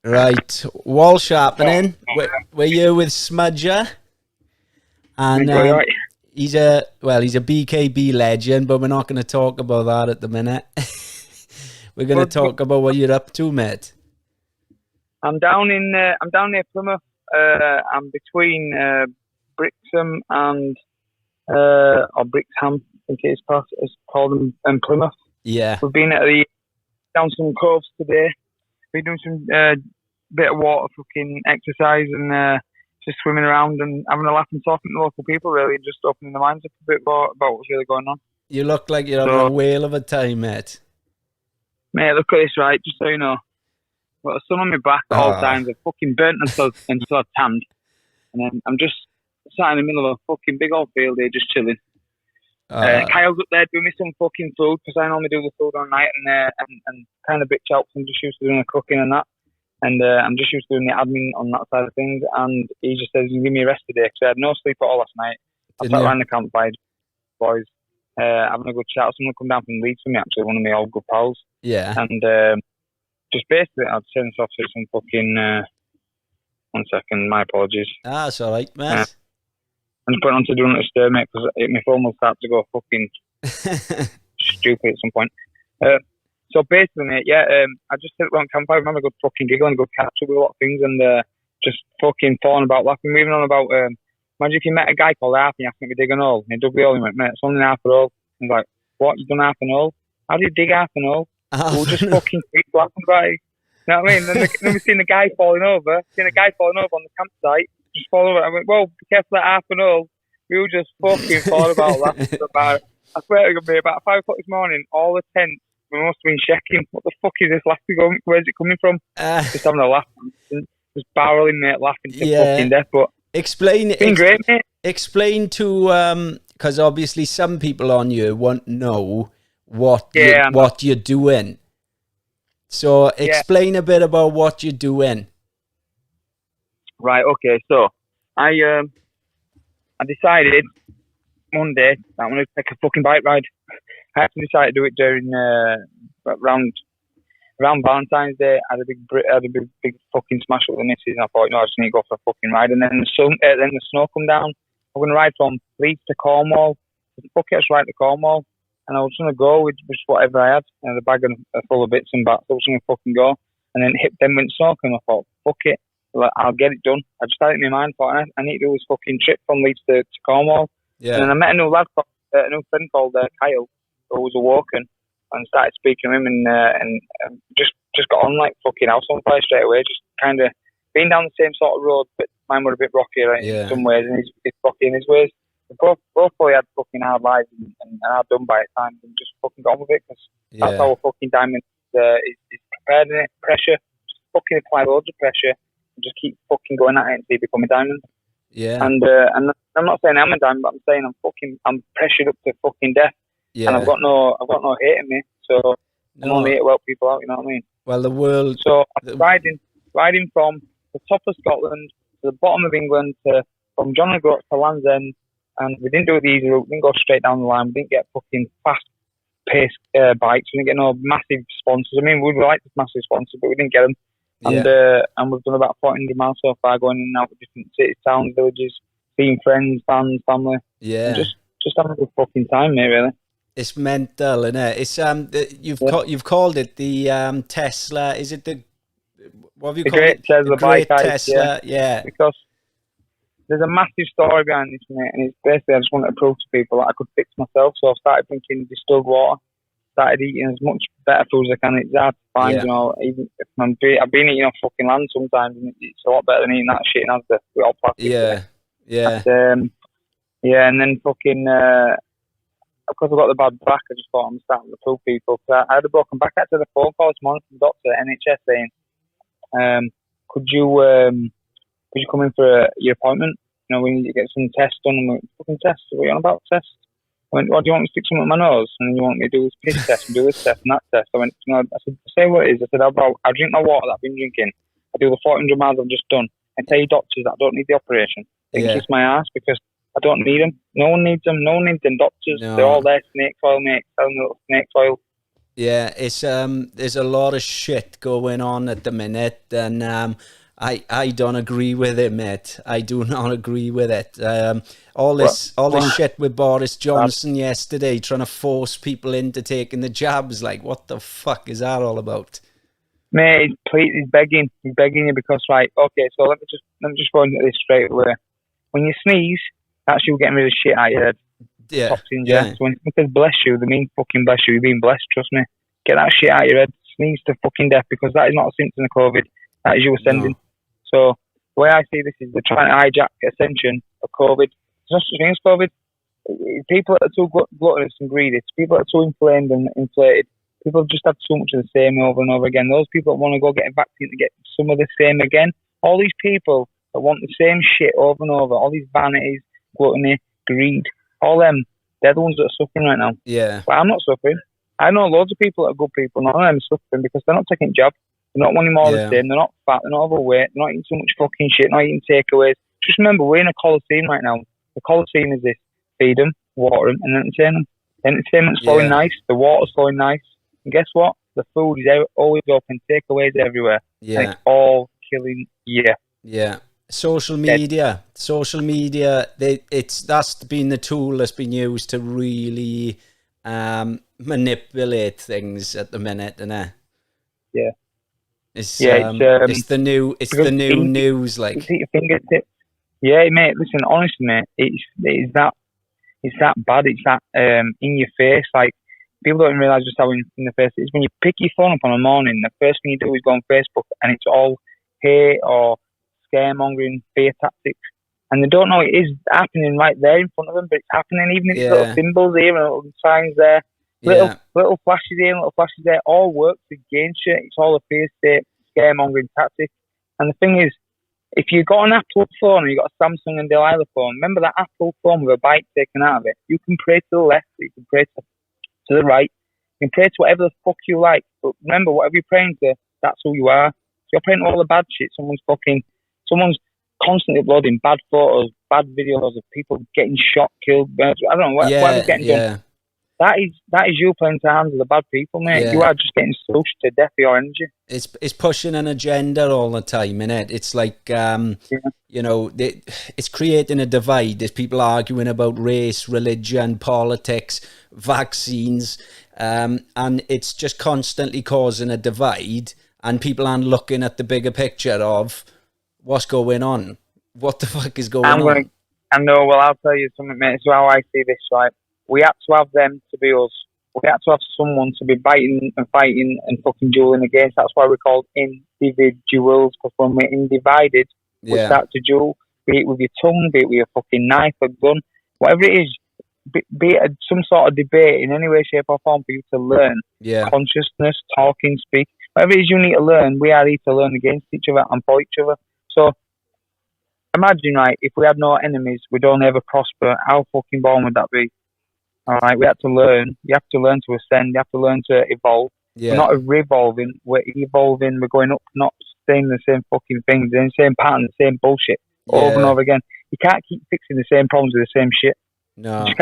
Right, Walsh happening. We're here with Smudger, and Right. he's a BKB legend, but we're not going to talk about that at the minute. We're going to talk about what you're up to, mate. I'm down near Plymouth. I'm between Brixham and or Brixham, I think it's called, and Plymouth. Yeah. We've been down some coves today. We've doing some bit of water fucking exercise and just swimming around and having a laugh and talking to local people, really, and just opening their minds up a bit about what's really going on. You look like you're having a whale of a time, mate. Mate, look at this, right? Just so you know, I've got the sun on my back at all times. I'm fucking burnt until tanned, and then I'm just sat in the middle of a fucking big old field here, just chilling. Kyle's up there doing me some fucking food because I normally do the food all night and kind of bitch out. I'm just used to doing the cooking and that, and I'm just used to doing the admin on that side of things. And he just says, "You give me a rest today," because I had no sleep at all last night. I sat around the campfire, boys, having a good chat. Someone come down from Leeds for me, actually, one of my old good pals. Yeah. And just basically, I'd turn this off to some fucking. 1 second, my apologies. That's all right, mate. I'm just putting on to doing it stir, mate, because my phone will start to go fucking stupid at some point. So basically, mate, I just sit around campfire, remember a good fucking giggle and a good catch up with a lot of things, and just fucking falling about, laughing, moving on about. Imagine if you met a guy called Half and you asked him to dig an hole, and he dug the hole, and he went, mate, it's only half an hole. And he's like, what? You done half an hole? How do you dig half an hole? We'll just fucking keep laughing about it. You know what I mean? Then we seen the guy falling over, on the campsite. Just fall over. I went, well, be careful at half an hole. We were just fucking falling about laughing about it. I swear to God, about 5 o'clock this morning, all the tents, we must have been checking. What the fuck is this laughing going? Where's it coming from? Just having a laugh. Just barreling, mate, laughing to fucking death. But it's been great, mate. Explain to, because obviously some people on you won't know what you're doing. So explain a bit about what you're doing. Right, okay, so I decided Monday that I'm going to take a fucking bike ride. I actually decided to do it during around Valentine's Day. I had a big fucking smash up with the missus, and I thought, I just need to go for a fucking ride. And then the snow come down. I'm going to ride from Leeds to Cornwall. Fuck it, I just ride to Cornwall. And I was going to go with just whatever I had, the bag full of bits and bats. I was going to fucking go. And then went snow, and I thought, fuck it. I'll get it done. I just had it in my mind, thought I need to do this fucking trip from Leeds to Cornwall. Yeah. And then I met a new friend called Kyle, who was a walking, and started speaking to him, and just got on like fucking house on fire straight away. Just kind of being down the same sort of road, but mine were a bit rocky in some ways, and he's rocky in his ways. We both probably had fucking hard lives and hard done by the time, and just fucking got on with it, because that's how a fucking diamond is prepared in it. Pressure, just fucking apply loads of pressure. Just keep fucking going at it until you become a diamond. Yeah. And I'm not saying I'm a diamond, but I'm saying I'm pressured up to fucking death. Yeah. And I've got no hate in me, so I'm only here to help people out. You know what I mean? Well, the world. So I'm riding from the top of Scotland to the bottom of England, from John O'Groats to Land's End, and we didn't do the easy route. We didn't go straight down the line. We didn't get fucking fast-paced bikes. We didn't get no massive sponsors. I mean, we would like massive sponsors, but we didn't get them. And we've done about 400 miles so far, going in and out of different cities, towns, villages, seeing friends, fans, family. Yeah. And just having a good fucking time, mate, really. It's mental, isn't it? It's you've called it the Tesla. Is it the what have you called it? The Great bike Tesla, yeah. Because there's a massive story behind this, mate, and it's basically I just wanted to prove to people that I could fix myself. So I started drinking distilled water. Started eating as much better food as I can. It's hard to find, even if I've been eating off fucking land sometimes, and it's a lot better than eating that shit and has the all plastic. Yeah. And then fucking, because I got the bad back, I just thought I'm starting to prove people. So I had a broken back. I had a phone call this morning from the doctor at NHS saying, could you come in for your appointment? We need to get some tests done. And fucking tests? What are you on about, tests? I went, do you want me to stick something in my nose? And then you want me to do this piss test and do this test and that test? I went, I said, say what it is. I said, I drink my water that I've been drinking. I do the 400 miles I've just done. And tell your doctors that I don't need the operation. They can kiss my ass because I don't need them. No one needs them. No one needs them doctors. No. They're all there, snake oil, mate. Selling little snake oil. Yeah, it's there's a lot of shit going on at the minute, and I don't agree with it, mate. I do not agree with it. All this shit with Boris Johnson yesterday, trying to force people into taking the jabs. Like, what the fuck is that all about? Mate, he's begging you because, like, okay, so let me just go into this straight away. When you sneeze, that's you getting rid of shit out of your head. Yeah, Toxins, yeah. So when it says bless you, they mean fucking bless you. You're being blessed, trust me. Get that shit out of your head. Sneeze to fucking death, because that is not a symptom of COVID. That is you ascending. No. So the way I see this is they're trying to hijack ascension of COVID. It's not such a thing as COVID. People that are too gluttonous and greedy. People that are too inflamed and inflated. People just have so much of the same over and over again. Those people that want to go get a vaccine to get some of the same again. All these people that want the same shit over and over. All these vanities, gluttony, greed. All them, they're the ones that are suffering right now. Yeah. But I'm not suffering. I know loads of people that are good people. None of them are suffering because they're not taking jobs. They're not wanting more of the same. They're not fat. They're not overweight. They're not eating too much fucking shit. Not eating takeaways. Just remember, we're in a coliseum right now. The coliseum is this: feed them, water them, and entertain them. The entertainment's flowing nice. The water's flowing nice. And guess what? The food is always open. Takeaways everywhere. Yeah. And it's all killing you. Yeah. Social media, that's been the tool that's been used to really manipulate things at the minute, isn't it? Yeah. It's the new news, like. It's at your fingertips. Yeah, mate. Listen, honestly, mate, it's that bad. It's that in your face. Like, people don't realise just how in the face it is. When you pick your phone up on a morning, the first thing you do is go on Facebook, and it's all hate or scaremongering, fear tactics, and they don't know it is happening right there in front of them, but it's happening. Even if it's little symbols here and little signs there, little flashes here and little flashes there, all works against you. It's all a fear state, scaremongering tactic. And the thing is, if you've got an Apple phone and you've got a Samsung and Delilah phone, remember that Apple phone with a bite taken out of it, you can pray to the left, you can pray to the right, you can pray to whatever the fuck you like, but remember, whatever you're praying to, that's who you are. So you're praying to all the bad shit. Someone's constantly uploading bad photos, bad videos of people getting shot, killed. I don't know, whatever's getting done. That is you playing to hands of the bad people, mate. You are just getting soaked to death for your energy. It's pushing an agenda all the time, innit? It's like, it's creating a divide. There's people arguing about race, religion, politics, vaccines, and it's just constantly causing a divide, and people aren't looking at the bigger picture of what's going on. What the fuck is going on? I know, well, I'll tell you something, mate. It's how I see this, right? We had to have them to be us. We had to have someone to be biting and fighting and fucking dueling against. That's why we're called individuals, because when we're individed, we start to duel. Be it with your tongue, be it with your fucking knife or gun, whatever it is, be it some sort of debate in any way, shape or form for you to learn. Consciousness, talking, speak. Whatever it is you need to learn, we are here to learn against each other and for each other. So, imagine, right, if we had no enemies, we'd only ever prosper. How fucking boring would that be? Alright, we have to learn. You have to learn to ascend. You have to learn to evolve. We're not revolving. We're evolving. We're going up, not saying the same fucking things, the same pattern, the same bullshit over and over again. You can't keep fixing the same problems with the same shit. No. You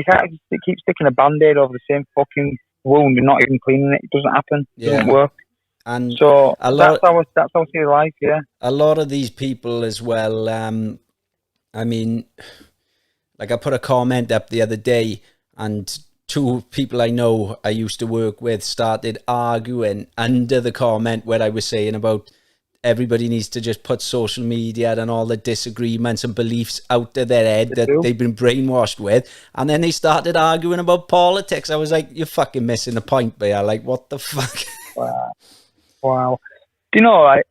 can't keep sticking a band-aid over the same fucking wound and not even cleaning it. It doesn't happen. It doesn't work. And so that's how I see life, A lot of these people as well, I mean, like I put a comment up the other day, and two people I know I used to work with started arguing under the comment where I was saying about everybody needs to just put social media and all the disagreements and beliefs out of their head that they've been brainwashed with. And then they started arguing about politics. I was like, you're fucking missing the point, Bear. Like, what the fuck? Wow. Do you know, I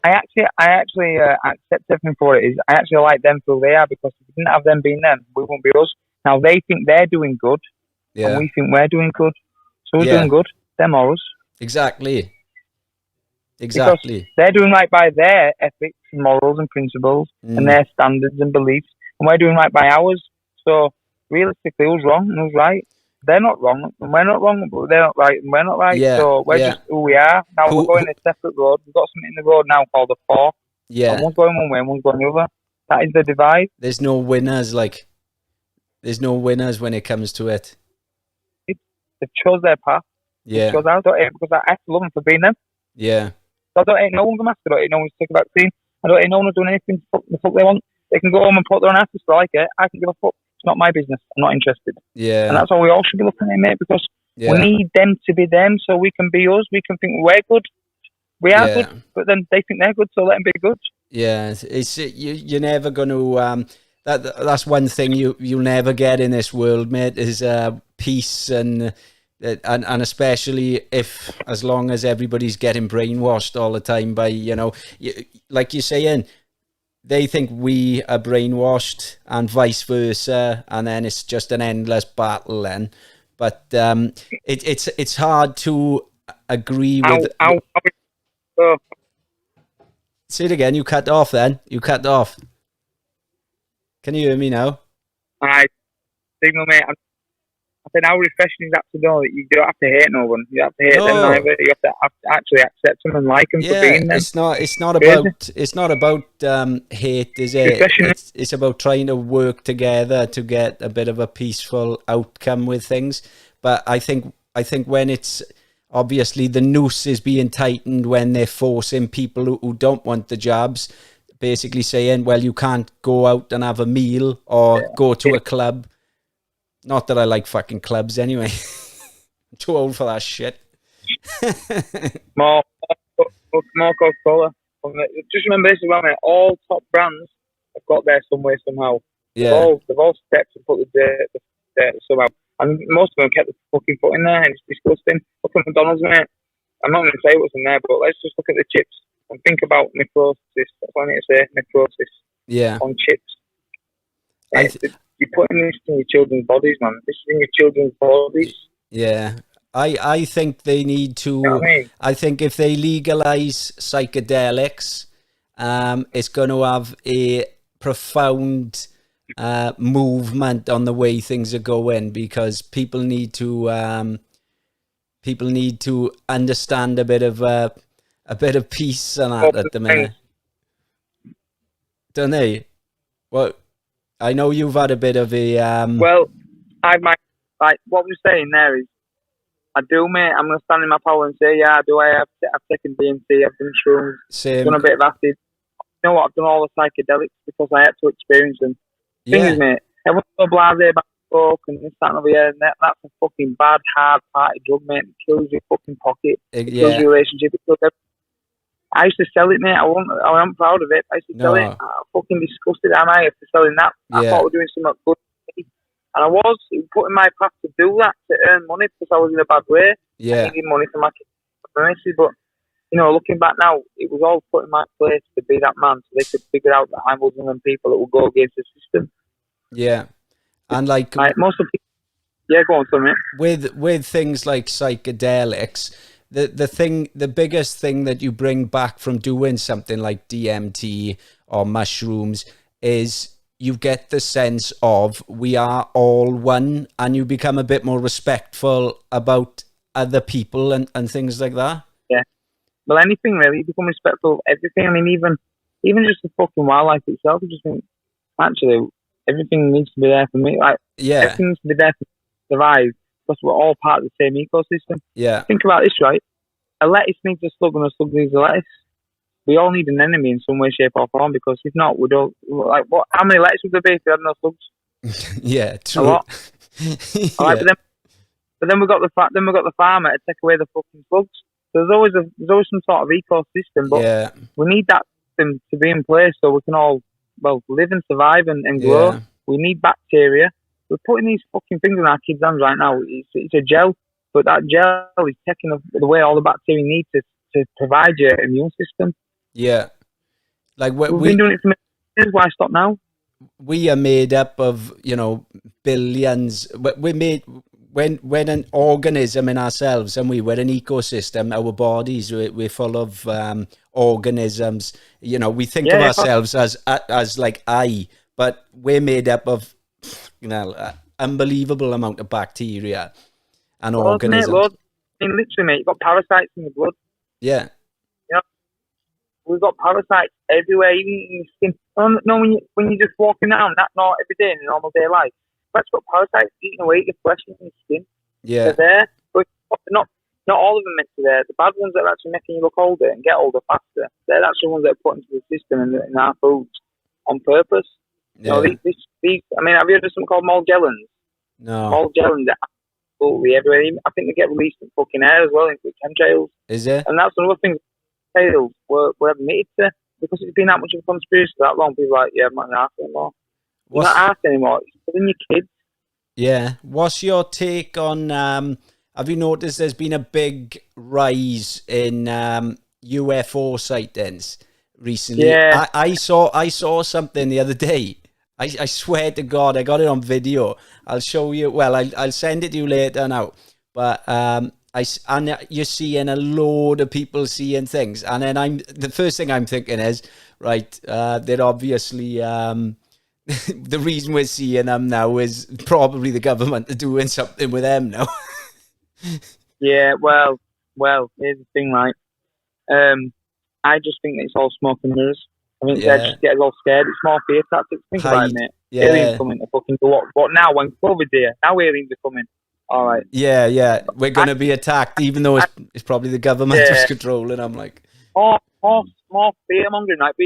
actually accept everything for what it is. I actually like them for who they are, because if we didn't have them being them, we wouldn't be us. Now, they think they're doing good, and we think we're doing good. So who's doing good? Them or us? Exactly. Because they're doing right by their ethics, morals and principles, and their standards and beliefs, and we're doing right by ours. So, realistically, who's wrong and who's right? They're not wrong, and we're not wrong, but they're not right, and we're not right. So, we're just who we are. Now, we're going a separate road. We've got something in the road now called a fork. And one's going one way and one's going the other. That is the divide. There's no winners, There's no winners when it comes to it. They've chose their path. Yeah. Because I don't hate them, because I have to love them for being them. Yeah. So I don't hate no one for masking. I don't hate no one to take a vaccine. I don't hate no one doing anything the fuck they want. They can go home and put their own asses for like it. I can give a fuck. It's not my business. I'm not interested. Yeah. And that's how we all should be looking at it, mate, because we need them to be them so we can be us. We can think we're good. We are good, but then they think they're good, so let them be good. Yeah, you're never going to. That's one thing you'll never get in this world, mate. Is peace and especially if, as long as everybody's getting brainwashed all the time by, like you're saying, they think we are brainwashed and vice versa, and then it's just an endless battle then. But it's hard to agree with. Say it again. You cut off then. You cut off. Can you hear me now? Signal, mate. I said, how refreshing is that to know that you don't have to hate no one. You have to hate them either. You have to actually accept them and like them for being them. It's not about hate, is it? It's about trying to work together to get a bit of a peaceful outcome with things. But I think when it's obviously the noose is being tightened when they're forcing people who don't want the jabs, basically saying, well, you can't go out and have a meal or go to a club. Not that I like fucking clubs anyway. I'm too old for that shit. More Coca-Cola. Just remember this as well, mate. All top brands have got there somewhere, somehow. Yeah. They've all stepped to put the dirt somehow. And most of them kept the fucking foot in there, and it's disgusting. Look at McDonald's, mate. I'm not going to say what's in there, but let's just look at the chips and think about necrosis. That's what I need to say, necrosis. Yeah. On chips. You're putting this in your children's bodies, man. This is in your children's bodies. Yeah. I think they need to... You know what I mean? I think if they legalise psychedelics, it's going to have a profound movement on the way things are going, because people need to understand a bit of peace and that at the minute. Don't they? Well, I know you've had a bit of a... Well, what we're saying there is, I do, mate. I'm going to stand in my power and say, yeah, I do. I've taken DMT, I've done shrooms, Same. done a bit of acid. You know what? I've done all the psychedelics because I had to experience them. Thing is, mate, everyone's so blasé about coke and this, that, and over here, and that's a fucking bad, hard party drug, mate. It kills your fucking pocket. It kills your relationship. It kills everything. I used to sell it, mate. I am proud of it. I used to sell it. I'm fucking disgusted. Am I after selling that? I thought we were doing something good. And I was putting my path to do that, to earn money, because I was in a bad way. Yeah. I needed money for my kids. But, looking back now, it was all put in my place to be that man, so they could figure out that I was one of them people that will go against the system. Yeah. And like most of the people... Yeah, go on, sorry, mate. With things like psychedelics... The biggest thing that you bring back from doing something like DMT or mushrooms is you get the sense of we are all one, and you become a bit more respectful about other people and things like that. Yeah. Well, anything really, you become respectful of everything. I mean, even just the fucking wildlife itself, you just think, actually, everything needs to be there for me. Everything needs to be there to survive. Because we're all part of the same ecosystem. Yeah. Think about this, right? A lettuce needs a slug and a slug needs a lettuce. We all need an enemy in some way, shape, or form, because if not, we don't... Like, what? How many lettuce would there be if we had no slugs? Yeah, true. A lot. Right, but then we got the farmer to take away the fucking slugs. So there's always some sort of ecosystem, but we need that system to be in place so we can all live and survive and grow. Yeah. We need bacteria. We're putting these fucking things in our kids' hands right now. It's a gel, but that gel is taking away all the bacteria you need to provide your immune system. Yeah. Like we've been doing it for years. Why stop now? We are made up of, billions. We're made... When an organism in ourselves, and we're an ecosystem, our bodies, we're full of organisms. We think of ourselves as like but we're made up of unbelievable amount of bacteria and organisms. I mean, literally, mate, you've got parasites in the blood. Yeah. We've got parasites everywhere, even in your skin. No, when you're just walking around, that's not every day in a normal day life. That's got parasites eating away at your flesh and your skin. Yeah. They're there, but they're not all of them meant to be there. The bad ones that are actually making you look older and get older faster, they're actually ones that are put into the system in our foods on purpose. You know, Yeah. these, I mean, have you heard of something called Morgellons? No. Morgellons are absolutely everywhere. I think they get released in fucking air as well, in chemtrails. Is it? And that's another thing. Sales were admitted to, because it's been that much of a conspiracy for that long. People are like, yeah, I'm not an arse anymore. You're not arse anymore. It's killing your kids. Yeah. What's your take on? Have you noticed there's been a big rise in UFO sightings recently? Yeah. I saw something the other day. I swear to God, I got it on video. I'll show you. Well, I'll send it to you later now. But and you're seeing a load of people seeing things, and then the first thing I'm thinking is, right, they're obviously the reason we're seeing them now is probably the government are doing something with them now. Yeah. Well. Here's the thing, right? I just think that it's all smoke and mirrors. I think they just get us all scared. It's more fear tactics. Think about it, mate. Yeah. Aliens coming to fucking do what now? When COVID's here, now aliens are coming. All right. Yeah. We're going to be attacked, even though it's probably the government who's controlling them. Like, more fear mongering, like.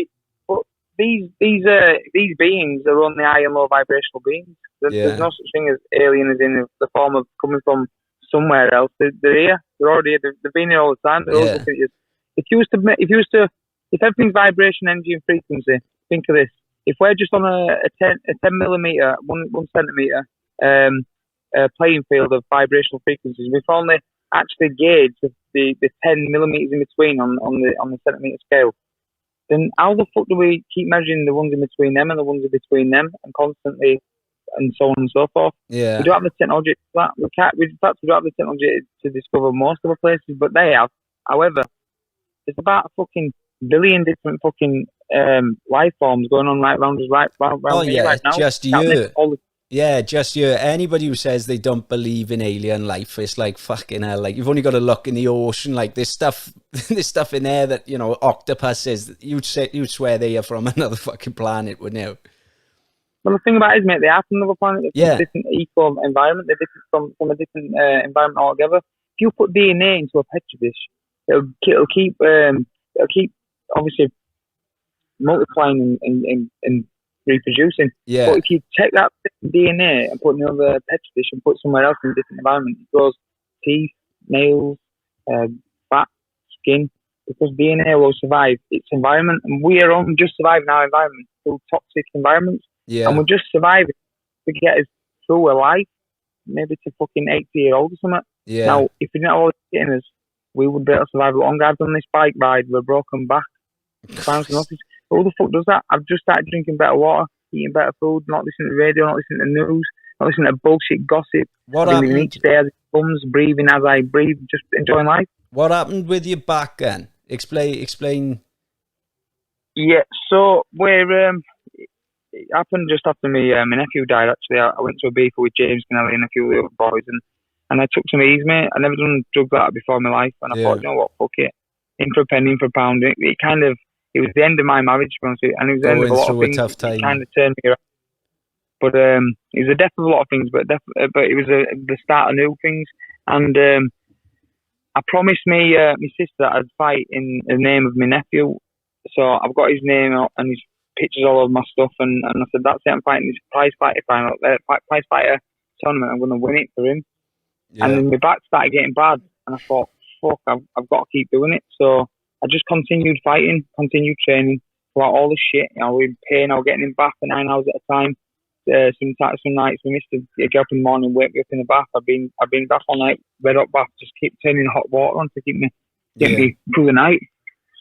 But these beings are only high and low vibrational beings. There's no such thing as alien as in the form of coming from somewhere else. They're here. They're already here. They've been here all the time. They're always looking at you. If everything's vibration, energy, and frequency, think of this. If we're just on a 10 millimeter, 1 centimeter playing field of vibrational frequencies, we've only actually gauged the 10 millimeters in between on the centimeter scale, then how the fuck do we keep measuring the ones in between them and the ones in between them and constantly and so on and so forth? Yeah. We don't have the technology for that. We don't have the technology to discover most of the places, but they have. However, there's about a fucking billion different fucking life forms going on right around us right now. Just you. Yeah, just you. Anybody who says they don't believe in alien life, it's like fucking hell. Like, you've only got to look in the ocean. Like, there's stuff in there that, you know, octopuses. You'd swear they are from another fucking planet, wouldn't you? Well, the thing about it is, mate, they are from another planet. They're from a different eco environment. They're different from a different environment altogether. If you put DNA into a petri dish, it'll keep obviously multiplying and reproducing. Yeah. But if you take that DNA and put it in another petri dish and put it somewhere else in a different environment, it grows teeth, nails, fat, skin, because DNA will survive its environment, and we are only just surviving our environment through toxic environments. Yeah. And we're just surviving to get us through a life, maybe to fucking 80-year-old or something. Yeah. Now, if we didn't have all this getting us, we would be able to survive longer. I've done this bike ride with a broken back. Who the fuck does that? I've just started drinking better water, eating better food, not listening to the radio, not listening to news, not listening to bullshit gossip. What happened? happened? Each day as it comes, breathing as I breathe, just enjoying life. What happened with your back then? Explain. Yeah, so it happened just after my nephew died. Actually, I went to a beaker with James Kennelly and a few of the other boys, and I took some ease, mate. I never done drugs like that before in my life, and I thought, you know what, fuck it, in for a penny, in for a pound. It was the end of my marriage, to be honest with you, and it was the end of a lot of things. A tough time. It kind of turned me around. But it was the death of a lot of things, but it was the start of new things. And I promised my sister that I'd fight in the name of my nephew. So I've got his name and his pictures all over my stuff, and I said, that's it, I'm fighting this prize fighter tournament. I'm going to win it for him. Yeah. And then my back started getting bad, and I thought, fuck, I've got to keep doing it. So I just continued fighting, continued training throughout all the shit. You know, in pain, I was getting in bath for 9 hours at a time. Some nights we missed to get up in the morning, wake me up in the bath. I've been bath all night, red hot bath, just keep turning hot water on to get me through the night.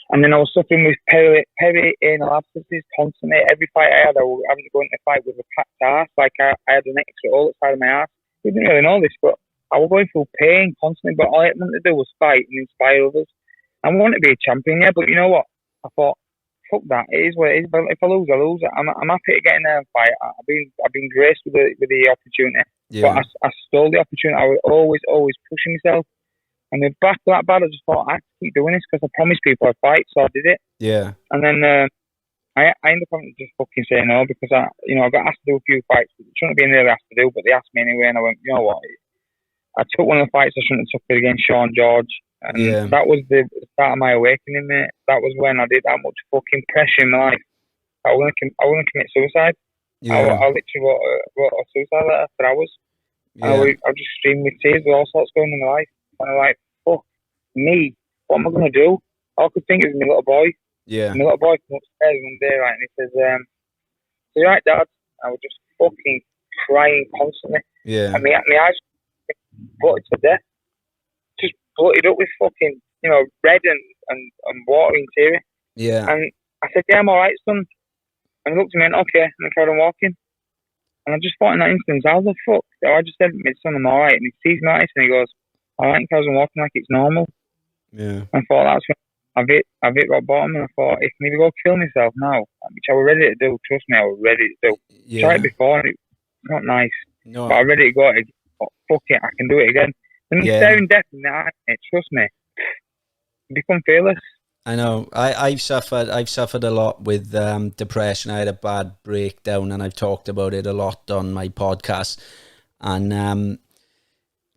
And then I was suffering with perianal abscesses constantly. Every fight I had, I was having to go into a fight with a packed arse. Like I had an extra hole outside of my arse. I didn't really know this, but I was going through pain constantly. But all I wanted to do was fight and inspire others. I wanted to be a champion, yeah, but you know what? I thought, fuck that. It is what it is. But if I lose, I lose. I'm happy to get in there and fight. I've been graced with the opportunity. Yeah. But I stole the opportunity. I was always pushing myself. And then back to that bad, I just thought, I have to keep doing this because I promised people I'd fight, so I did it. Yeah. And then I ended up having to just fucking say no because I got asked to do a few fights, which shouldn't have been really asked to do, but they asked me anyway, and I went, you know what? I took one of the fights I shouldn't have took it against Sean George. And that was the start of my awakening, mate. That was when I did that much fucking pressure in my life. I was gonna commit suicide. Yeah. I literally wrote a suicide letter for hours. Yeah. I was just streaming with tears with all sorts going on in my life. And I'm like, fuck me, what am I gonna do? All I could think is my little boy. Yeah. My little boy came upstairs one day, right, and he says, "So you're right, Dad?" I was just fucking crying constantly. Yeah. And my eyes bloated to death. Just bloated up with fucking, red and watery and teary. Yeah. And I said, "Yeah, I'm alright, son." And he looked at me and went, "Okay," and I carried on walking. And I just thought in that instance, how the fuck? So I just said to my son, "I'm alright." And he sees me like this and he goes, "I like carries on walking like it's normal." Yeah. And I thought, that's when I've hit rock bottom. And I thought, if I need to go kill myself now, which I was ready to do, trust me, I was ready to do. Yeah. Tried it before and it's not nice. No. But I'm ready to go. Fuck it, I can do it again. When you're staring death in the eye, mate, trust me, you become fearless. I know. I've suffered a lot with depression. I had a bad breakdown, and I've talked about it a lot on my podcast. And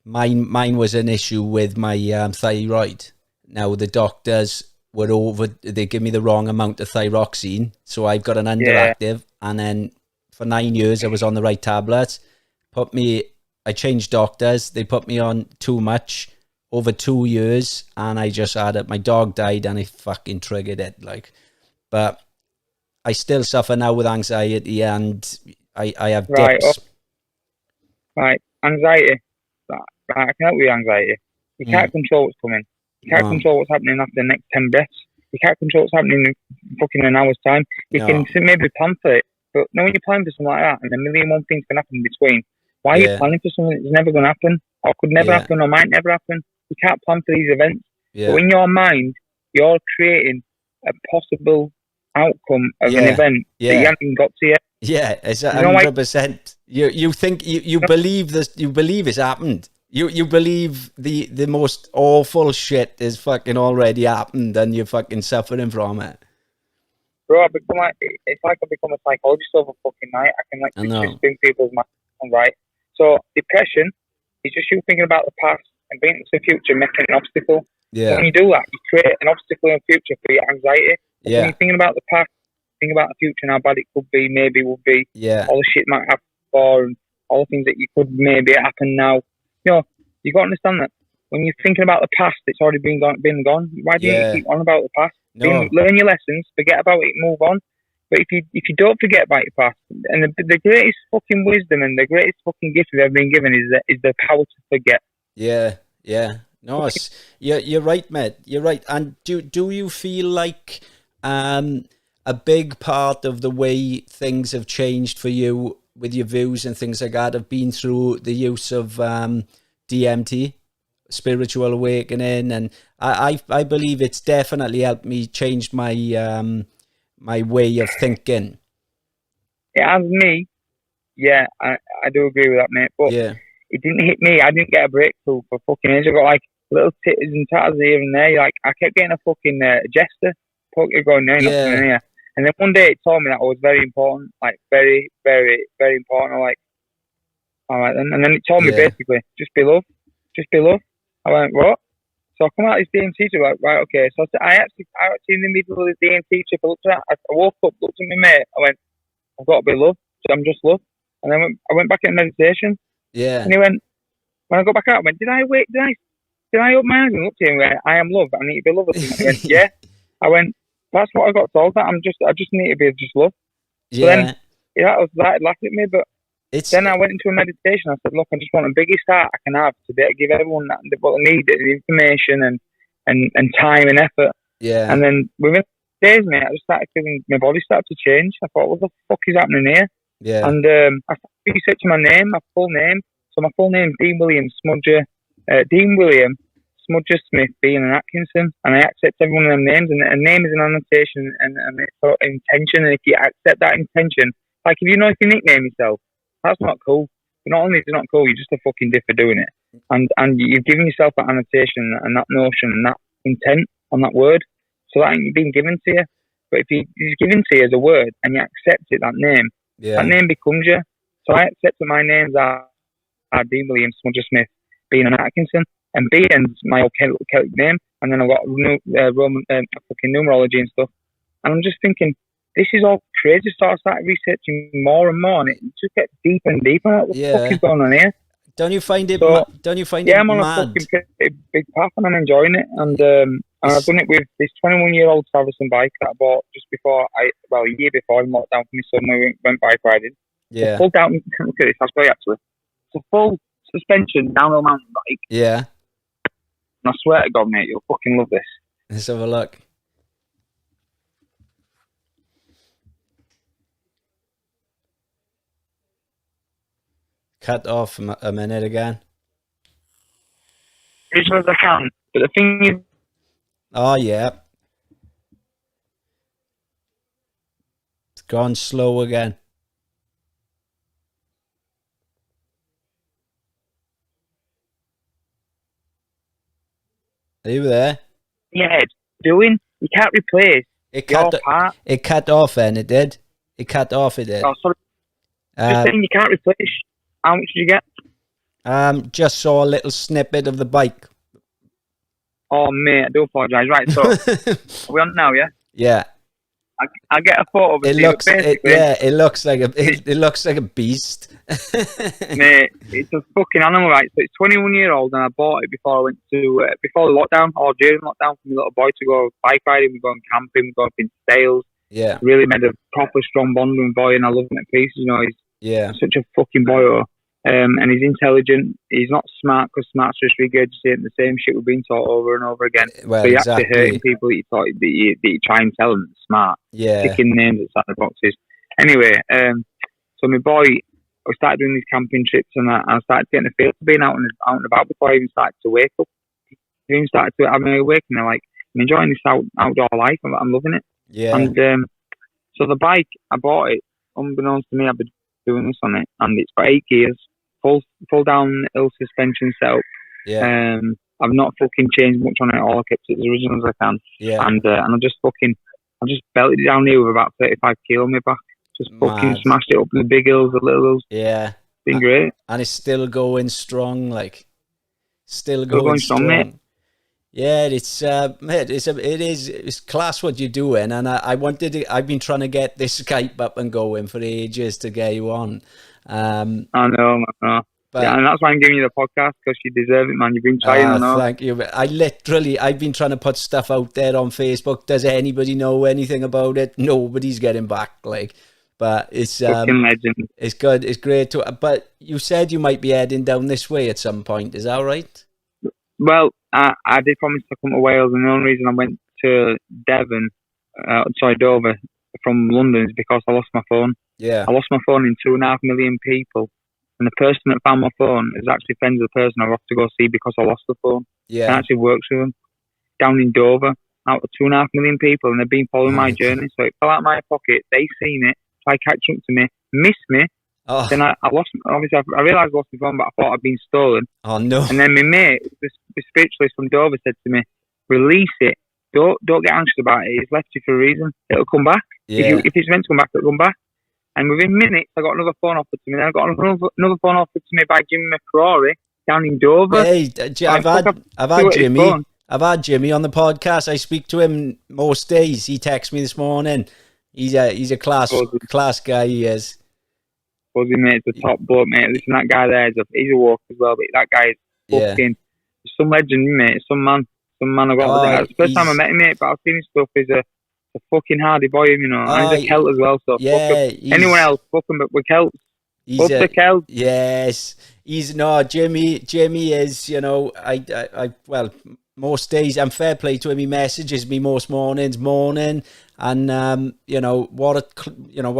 mine was an issue with my thyroid. Now the doctors they give me the wrong amount of thyroxine, so I've got an underactive. And then for 9 years I was on the right tablets. I changed doctors. They put me on too much over 2 years, and I just had it. My dog died, and it fucking triggered it. But I still suffer now with anxiety, and I have dips. Right, anxiety. Right, I can help you with anxiety. You can't control what's coming. You can't control what's happening after the next 10 breaths. You can't control what's happening in fucking an hour's time. You can maybe plan for it, but when you're planning for something like that, and a million and one things can happen in between, why are you planning for something that's never going to happen, or could never happen, or might never happen? You can't plan for these events. But in your mind, you're creating a possible outcome of an event that you haven't got to yet. Yeah, it's 100%. You think you believe this? You believe it's happened. You believe the most awful shit is fucking already happened, and you're fucking suffering from it. Bro, it's like I become a psychologist over fucking night. I can just spin people's minds, right? So depression is just you thinking about the past and bringing it to the future, making an obstacle. Yeah. So when you do that, you create an obstacle in the future for your anxiety. Yeah. When you're thinking about the past, think about the future and how bad it could be, maybe would be. Yeah. All the shit might happen before, and all the things that you could maybe happen now. You got to understand that when you're thinking about the past, it's already been gone. Why do you keep on about the past? No. Learn your lessons, forget about it, move on. But if you don't forget about your past, and the greatest fucking wisdom and the greatest fucking gift we've ever been given is the power to forget. Yeah. No, you're right, mate. You're right. And do you feel like a big part of the way things have changed for you with your views and things like that have been through the use of DMT, spiritual awakening? And I believe it's definitely helped me change my my way of thinking. It has me. Yeah, I do agree with that, mate. But it didn't hit me. I didn't get a breakthrough for fucking ages. I got like little titters and tatters here and there. Like I kept getting a fucking jester going there, nothing in here. And then one day it told me that I was very important, like very, very, very important. I'm like, all right, and then it told me basically, just be love. I went, what? So I come out of this DMT trip, like, right, okay. So I actually in the middle of the DMT trip, I looked at it, I woke up, looked at my mate, I went, I've got to be love, so I'm just love. And then I went back in meditation. Yeah. And he went, when I got back out, I went, did I open my eyes and look at him and went, I am love, I need to be love. I went, yeah. I went, that's what I got told, that I just need to be just love. Yeah. So then, that laughed at me, but then I went into a meditation. I said, look, I just want the biggest heart I can have to be able to give everyone what they need, the information and time and effort. Yeah. And then within days, mate, I just started feeling my body started to change. I thought, what the fuck is happening here? Yeah. And I started researching my name, my full name. So my full name is Dean William Smudger. Dean William Smudger Smith, Bean and Atkinson. And I accept every one of them names. And a name is an annotation and it's sort of intention. And if you accept that intention, like if you nickname yourself, that's not cool. But not only is it not cool, you're just a fucking dick for doing it. And you've given yourself that annotation and that notion and that intent on that word. So that ain't been given to you. But if it's given to you as a word and you accept it, that name becomes you. So I accept that my names are Dean William Smudger Smith. Bean and Atkinson. And Bean's my old Celtic name, and then I've got Roman fucking numerology and stuff. And I'm just thinking, this is all crazy. So I started researching more and more, and it just gets deeper and deeper. What the fuck is going on here? Don't you find it? I'm on a fucking big path, and I'm enjoying it. And I've done it with this 21-year-old Traverson bike that I bought just before a year before I locked down for my son. We went bike riding. Yeah. Full down. Look at this. I'll show you actually. It's a full suspension downhill mountain bike. Yeah. And I swear to God, mate, you'll fucking love this. Let's have a look. Cut off a minute again. As much as I can. But the thing is... Oh, yeah. It's gone slow again. Are you there? Yeah, doing. You can't replace your part. It cut off then, it did. It cut off, it did. Oh, sorry. Just saying you can't replace. How much did you get? Just saw a little snippet of the bike. Oh, mate, I do apologise. Right, so, are we on now, yeah? Yeah. I get a photo of it. It looks like a beast. Mate, it's a fucking animal, right? So it's 21-year-old, and I bought it before I went to before the lockdown or during lockdown for my little boy to go bike riding. We go camping, we go up in Sales. Yeah, really made a proper strong bond with my boy, and I love him to pieces. You know, he's such a fucking boy. And he's intelligent. He's not smart because smart's just regurgitating the same shit we've been taught over and over again. Well, so you're actually hurting people that you try and tell them they're smart. Yeah. Picking names outside the boxes. Anyway, so my boy, I started doing these camping trips, and I started getting a feel for being out and about before I even started to wake up. I even started to have my awakening. Like, I'm enjoying this outdoor life. I'm loving it. Yeah. And so the bike, I bought it. Unbeknownst to me, I've been doing this on it, and it's got 8 gears. Full downhill suspension setup. Yeah. I've not fucking changed much on it at all. I kept it as original as I can. Yeah. And I just belted it down here with about 35 kilo on my back. Just fucking smashed it up in the big hills, the little hills. Yeah. Been great. And it's still going strong, like still going strong. Mate. Yeah, it's mate, it's class what you're doing, and I've been trying to get this Skype up and going for ages to get you on. I know. But, yeah, and that's why I'm giving you the podcast, because you deserve it, man. You've been trying. I know. Thank you. I've been trying to put stuff out there on Facebook. Does anybody know anything about it? Nobody's getting back. But it's fucking legend. It's good. It's great to. But you said you might be heading down this way at some point. Is that right? Well, I did promise to come to Wales, and the only reason I went to Dover from London is because I lost my phone. Yeah. I lost my phone in 2.5 million people, and the person that found my phone is actually friends with the person I have to go see because I lost the phone. Yeah. I actually works with them down in Dover, out of 2.5 million people, and they've been following my journey. So it fell out of my pocket. They seen it, tried catching up to me, missed me. Oh. Then I lost. Obviously, I realised I lost my phone, but I thought I'd been stolen. Oh no! And then my mate, the spiritualist from Dover, said to me, "Release it. Don't get anxious about it. It's left you for a reason. It'll come back. Yeah. If it's meant to come back, it'll come back." And within minutes, I got another phone offered to me. Then I got another phone offered to me by Jimmy McCrory down in Dover. Hey, I've had Jimmy on the podcast. I speak to him most days. He texts me this morning. He's a class guy. He is. Fuzzy, mate, it's a top bloke, mate. Listen, that guy there, he's a walk as well, but that guy is fucking some legend, mate. Some man I got. It's the first time I met him, mate, but I've seen his stuff. He's a fucking hardy boy, you know. And he's a Celt as well, so anyone else, fuck him, but we're Celts. The Celts. Yes. Jimmy is, you know, well, most days, and fair play to him, he messages me most morning, and you know, what a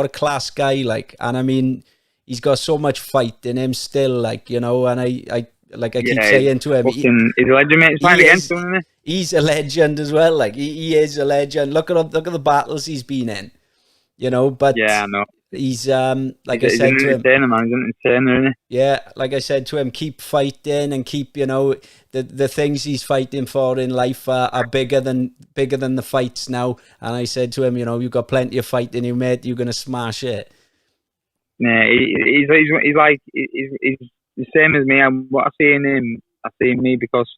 class guy, like, and I mean, he's got so much fight in him still, like, you know, and I keep saying to him, he's a legend, mate. It's fine against him, isn't it? He's a legend as well, like, he is a legend. Look at the battles he's been in, you know, but yeah, I know. He's like I said to him, man. He's an entertainer, isn't he? Yeah, like I said to him, keep fighting and keep, you know, the things he's fighting for in life are bigger than the fights now. And I said to him, you know, you've got plenty of fight in you, mate. You're gonna smash it. Yeah, he's the same as me. What I see in him I see in me, because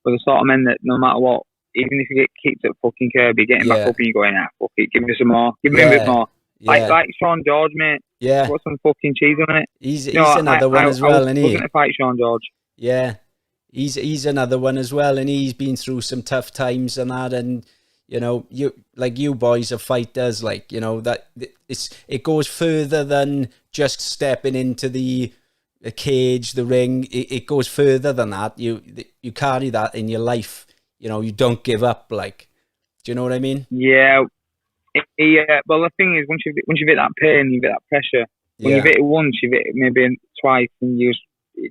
we're the sort of men that no matter what, even if you get kicked at fucking curb, you're getting back up and you're going, fuck it, give me some more, give me a bit more. Yeah. Like Sean George, mate. Yeah. Put some fucking cheese on it. He's another one as well, isn't he? I was going to fight Sean George. Yeah. He's another one as well, and he's been through some tough times and that, and you know, you boys are fighters, like, you know, that it goes further than just stepping into the cage, the ring. It goes further than that. You carry that in your life. You know, you don't give up. Like, do you know what I mean? Yeah. Well, the thing is, once you hit that pain, you hit that pressure. When you've hit it once, you've hit it maybe twice, and you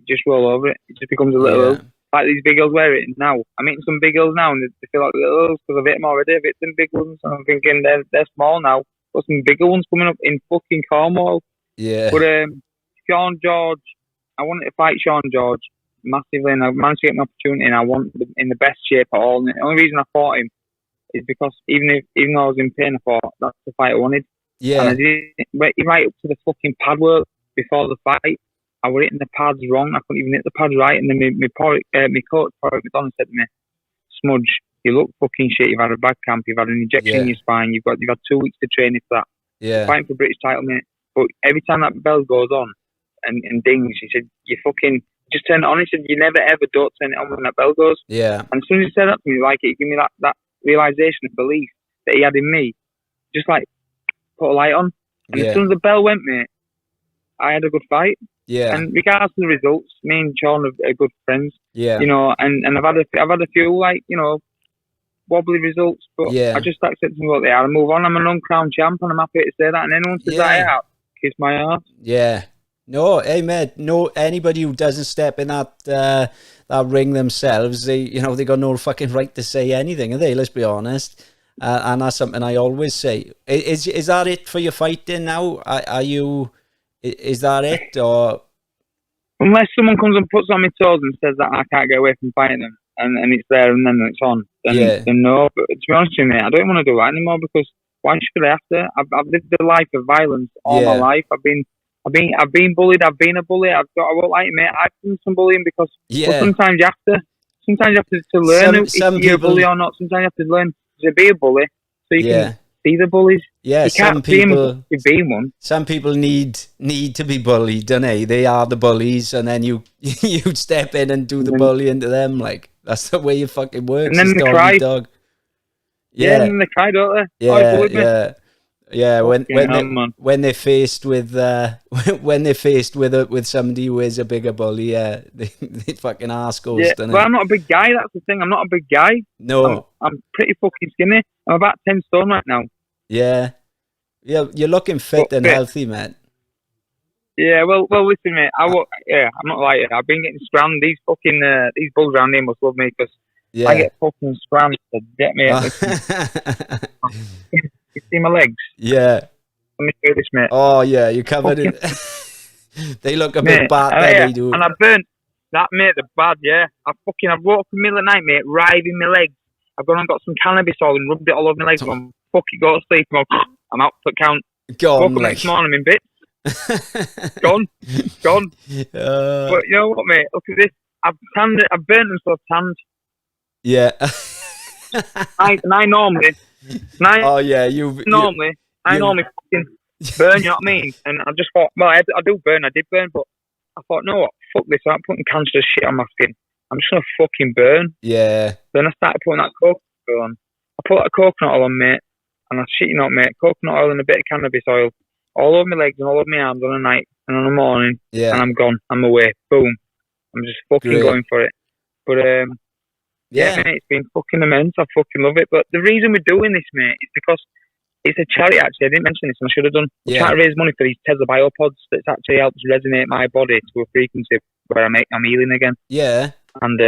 just roll over it. It just becomes a little. Like these big girls wear it now. I'm hitting some big girls now, and they feel like little girls because I've hit them already. I've hit them big ones, and I'm thinking they're small now. Got some bigger ones coming up in fucking Cornwall. Yeah. But Sean George, I wanted to fight Sean George massively, and I managed to get an opportunity, and I want him in the best shape at all. And the only reason I fought him is because even though I was in pain, I thought that's the fight I wanted. Yeah. And I did right up to the fucking pad work before the fight. I was hitting the pads wrong. I couldn't even hit the pads right. And then my coach, McDonald, said to me, "Smudge, you look fucking shit. You've had a bad camp. You've had an injection in your spine. You've had 2 weeks to train for that. Yeah. Fighting for British title, mate. But every time that bell goes on and dings, he said, you fucking just turn it on." He said, "You never ever don't turn it on when that bell goes." Yeah. And as soon as he said that to me, like, it gave me that realization of belief that he had in me. Just like put a light on. And as soon as the bell went, mate, I had a good fight. Yeah. And regardless of the results, me and Sean are good friends. Yeah. You know, and I've had a few, like, you know, wobbly results, but I just accept them what they are and move on. I'm an uncrowned champ, and I'm happy to say that. And anyone says that out, kiss my ass. Yeah. No, hey mate, no, anybody who doesn't step in that ring themselves, they got no fucking right to say anything, have they? Let's be honest. And that's something I always say. Is that it for your fighting now? Is that it, or unless someone comes and puts on my toes and says that I can't get away from fighting them, and it's there and then it's on, then no. But to be honest with you, mate, I don't want to do that anymore, because why should I have to? I've lived a life of violence all my life. I've been bullied. I've been a bully. I won't lie, mate. I've done some bullying because sometimes you have to. Sometimes you have to learn if you're a bully or not. Sometimes you have to learn to be a bully so you can see the bullies. Yeah, you can't see them if being one. Some people need to be bullied, don't they? They are the bullies, and then you step in and do the bullying to them. Like, that's the way it fucking works. And then they cry. Dog. Yeah, and then they cry, don't they? Yeah. Yeah, when they're faced with with somebody who is a bigger bully, they fucking arse goes. Yeah, but I'm not a big guy. That's the thing. I'm not a big guy. No, I'm pretty fucking skinny. I'm about 10 stone right now. Yeah, you're looking fit and healthy, man. Yeah, well, listen, mate. I'm not lying. I've been getting scrammed. These bulls around here must love me, because I get fucking scrammed to get me. You see my legs? Yeah. Let me show this, mate. Oh, yeah, you're covered in... They look a bit bad, they do. And I burnt that, mate, the bad, yeah. I've woke up in the middle of the night, mate, riding my legs. I've gone and got some cannabis oil and rubbed it all over my legs. I'm fucking go to sleep. I'm out for count. Gone, woke up next morning, I'm in bits. Gone. But you know what, mate? Look at this. I've burnt them so I've tanned. Yeah. I normally... I normally fucking burn, you know what I mean? And I just thought, well, I did burn, but I thought, no, what, fuck this, I'm putting cancerous shit on my skin. I'm just going to fucking burn. Yeah. Then I started putting that coconut oil on. I put that coconut oil on, mate, and I shit you not, mate, coconut oil and a bit of cannabis oil all over my legs and all over my arms on the night and on the morning, and I'm gone, I'm away, boom. I'm just fucking going for it. But, mate, it's been fucking immense. I fucking love it. But the reason we're doing this, mate, is because it's a charity, actually. I didn't mention this, and I should have done. We're trying to raise money for these Tesla biopods that actually helps resonate my body to a frequency where I'm healing again. Yeah. And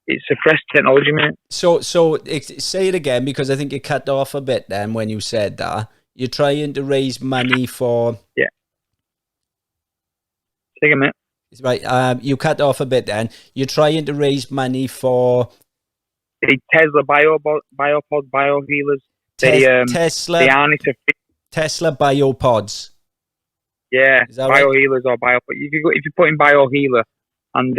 it's a fresh technology, mate. So say it again, because I think you cut off a bit then when you said that. You're trying to raise money for... Yeah. Say again, mate. Right, you cut off a bit then. You're trying to raise money for... The Tesla biopods, biohealers. Tesla biopods. Yeah, biohealers or biopods. If you put in biohealer, and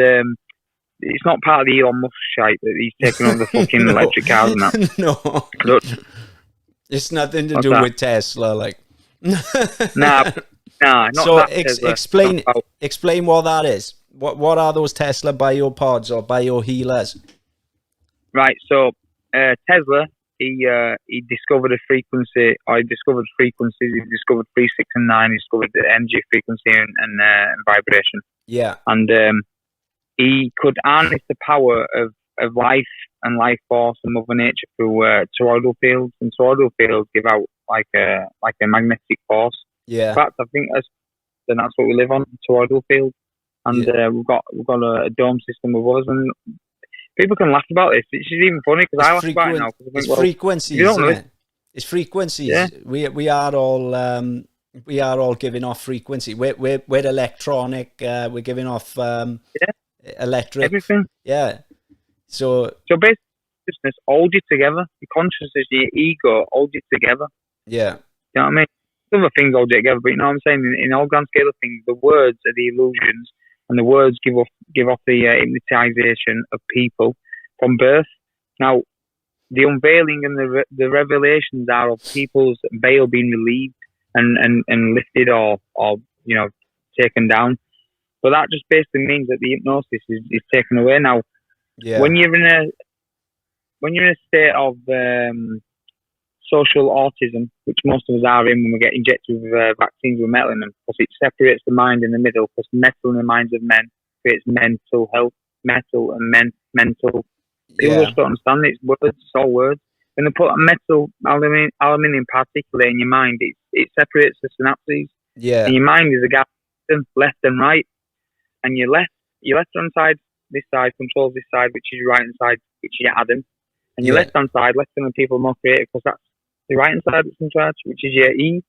it's not part of the Elon Musk shite that he's taking over the fucking No. electric cars and that. No. Look, It's nothing to what's do that? with Tesla, like. Nah, not So that Tesla. explain what that is. What are those Tesla biopods or biohealers? Right, so Tesla, he discovered a frequency. He discovered frequencies. He discovered 3, 6, and 9. He discovered the energy, frequency, and vibration. Yeah. And he could harness the power of life and life force and Mother Nature through toroidal fields. And toroidal fields give out like a magnetic force. Yeah. In fact, I think that's what we live on, toroidal field. And we've got a dome system of us, and people can laugh about this. It's even funny because I laugh about it now. It's frequencies, isn't it? It's frequencies. Yeah. We are all giving off frequency. We're electronic. We're giving off electric. Everything. Yeah. So basically, consciousness holds you together. Your consciousness, your ego holds you together. Yeah. You know what I mean? Other things hold you together, but you know what I'm saying? In all grand scale of things, the words are the illusions, and the words give off the hypnotization of people from birth. Now, the unveiling and the revelations are of people's veil being relieved and lifted or taken down. But that just basically means that the hypnosis is taken away. Now, when you're in a state of social autism, which most of us are in when we get injected with vaccines with metal in them, because it separates the mind in the middle, because metal in the minds of men creates mental health, metal and mental. People just don't understand it. It's words, it's all words. When they put a metal aluminium particulate in your mind, it separates the synapses. Yeah. And your mind is a gap left and right. And your left hand side, this side controls this side, which is your right hand side, which is your Adam. And your left hand side, left hand people are more creative because that's the right hand side that's in charge, which is your Eve.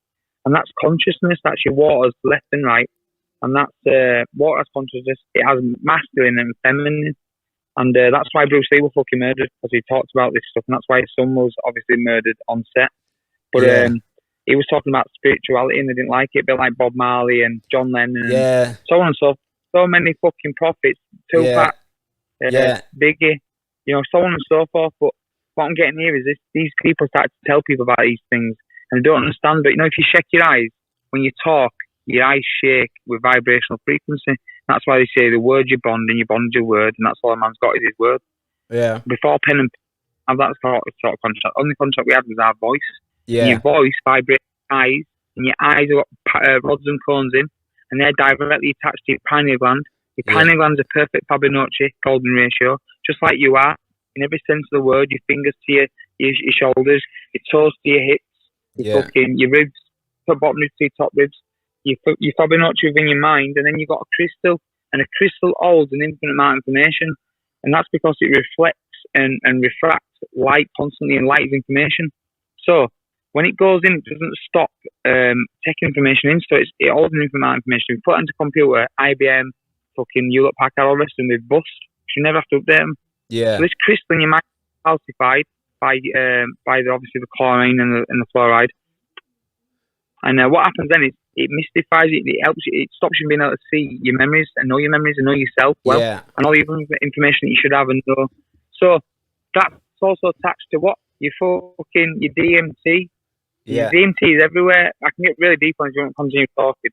And that's consciousness, that's your waters, left and right. And that's water has consciousness. It has masculine and feminine. And that's why Bruce Lee was fucking murdered, because he talked about this stuff. And that's why his son was obviously murdered on set. But he was talking about spirituality and they didn't like it, a bit like Bob Marley and John Lennon and so on and so forth. So many fucking prophets, Tupac, Biggie, so on and so forth. But what I'm getting here is these people start to tell people about these things and they don't understand. But, if you shake your eyes when you talk, your eyes shake with vibrational frequency. That's why they say the word you bond and you bond your word, and that's all a man's got is his word. Yeah. Before pen and have that sort of contract. Only contract we had was our voice. Yeah. And your voice vibrates your eyes, and your eyes have got rods and cones in, and they're directly attached to your pineal gland. Your pineal gland's a perfect Fibonacci golden ratio, just like you are in every sense of the word. Your fingers to your shoulders, your toes to your hips, your ribs, bottom ribs to your top ribs. Your Fibonacci within your mind, and then you've got a crystal, and a crystal holds an infinite amount of information, and that's because it reflects and refracts light constantly, and light is information. So when it goes in, it doesn't stop taking information in, so it holds an infinite amount of information. We put it into a computer, IBM, fucking Hewlett Packard, all the rest of them, they bust. You never have to update them. Yeah. So this crystal in your mind is calcified by obviously the chlorine and the fluoride. And what happens then is it mystifies it. It helps you. It stops you being able to see your memories and know your memories and know yourself well, and all the information that you should have and know. So that's also attached to what your DMT. Your DMT is everywhere. I can get really deep on it if you want to continue talking.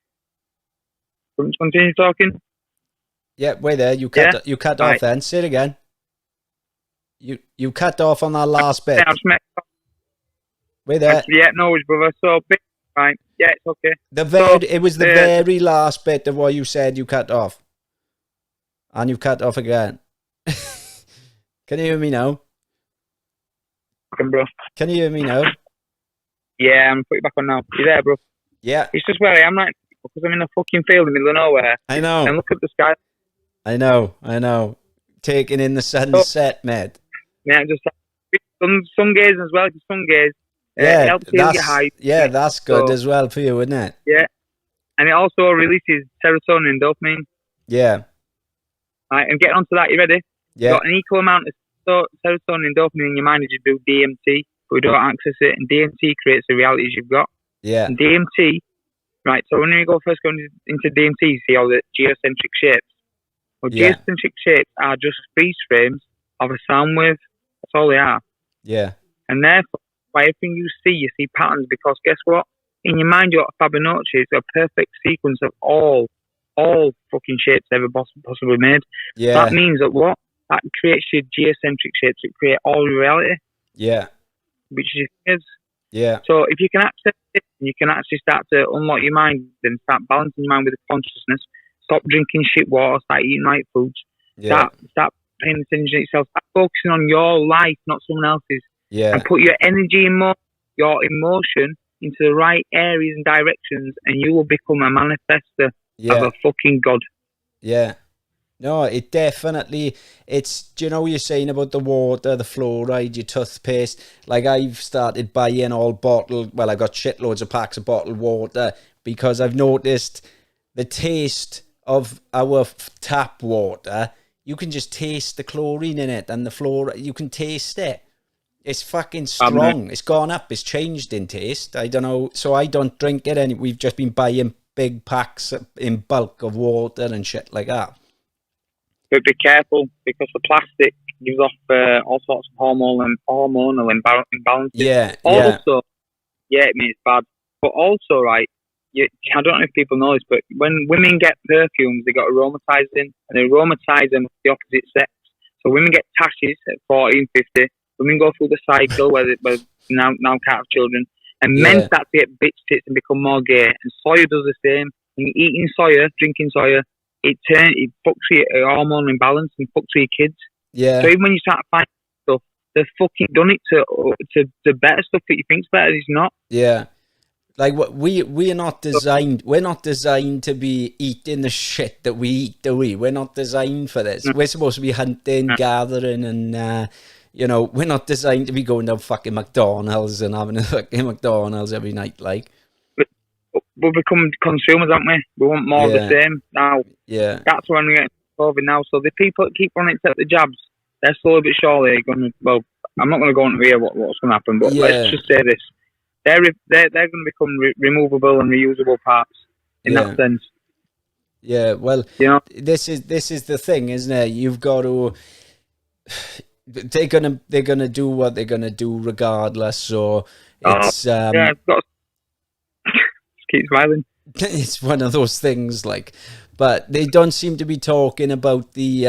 Continue talking. Yeah, wait there. You cut off then. Say it again. You cut off on that last bit. Wait there. No worries, brother. So. Fine. Yeah, it's okay. It was the very last bit of what you said you cut off. And you cut off again. Can you hear me now? Bro. Can you hear me now? Yeah, I'm putting you back on now. You there, bro? Yeah. It's just where I am right now, because I'm in a fucking field in the middle of nowhere. I know. And look at the sky. I know. Taking in the sunset, mate. Yeah, just sun gaze as well. Sun gaze. That's good as well for you, isn't it? Yeah, and it also releases serotonin and dopamine. Yeah. Right, and getting onto that, you ready? Yeah. You've got an equal amount of serotonin and dopamine in your mind as you do DMT, but we don't access it, and DMT creates the realities you've got. Yeah. And DMT, right, so when you first go into DMT, you see all the geocentric shapes. Well, Yeah. geocentric shapes are just freeze frames of a sound wave. That's all they are. Yeah. And therefore, by everything you see patterns, because guess what? In your mind, your Fibonacci is a perfect sequence of all fucking shapes ever possibly made. Yeah. That means that what? That creates your geocentric shapes that create all reality, Yeah. which is. Yeah. So if you can access it, you can actually start to unlock your mind and start balancing your mind with the consciousness. Stop drinking shit water, start eating right foods. Yeah. Start paying attention to yourself. Start focusing on your life, not someone else's. Yeah. And put your energy and your emotion into the right areas and directions, and you will become a manifester of a fucking god. Yeah. No, it definitely, do you know what you're saying about the water, the fluoride, your toothpaste? Like, I've started buying all bottled, well, I got shitloads of packs of bottled water because I've noticed the taste of our tap water. You can just taste the chlorine in it and the fluoride, you can taste it. It's fucking strong. It's gone up. It's changed in taste. I don't know. So I don't drink it. We've just been buying big packs in bulk of water and shit like that. But be careful, because the plastic gives off all sorts of hormonal imbalances. Yeah. Also, it means bad. But also, right, I don't know if people know this, but when women get perfumes, they got aromatizing, and they aromatize them with the opposite sex. So women get tashes at 40 and 50. Women go through the cycle where they now can't have children. And men start to get bitch tits and become more gay. And soya does the same. And eating soya, drinking soya, it fucks your hormone imbalance and fucks your kids. Yeah. So even when you start finding stuff, they've fucking done it to better stuff that you think's better. It's not. Yeah. Like, what we're not designed. We're not designed to be eating the shit that we eat, do we? We're not designed for this. We're supposed to be hunting, gathering, and we're not designed to be going to fucking McDonald's and having a fucking McDonald's every night. Like, we've become consumers, haven't we? We want more of the same now. Yeah. That's when we get COVID now. So the people that keep wanting to take the jabs, they're slowly but surely going to. Well, I'm not going to go into here what's going to happen, but let's just say this: they're going to become removable and reusable parts in that sense. Yeah. Well, this is the thing, isn't it? You've got to. They're gonna do what they're gonna do regardless. So it's keep smiling. It's one of those things, like, but they don't seem to be talking about the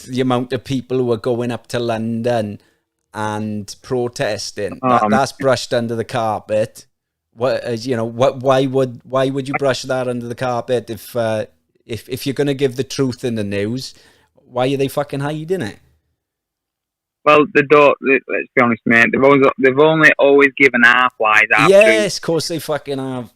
the amount of people who are going up to London and protesting. That's brushed under the carpet. Why would you brush that under the carpet if you're gonna give the truth in the news? Why are they fucking hiding it? Well, let's be honest, mate. They've only always given half lies. Yes, of course they fucking have.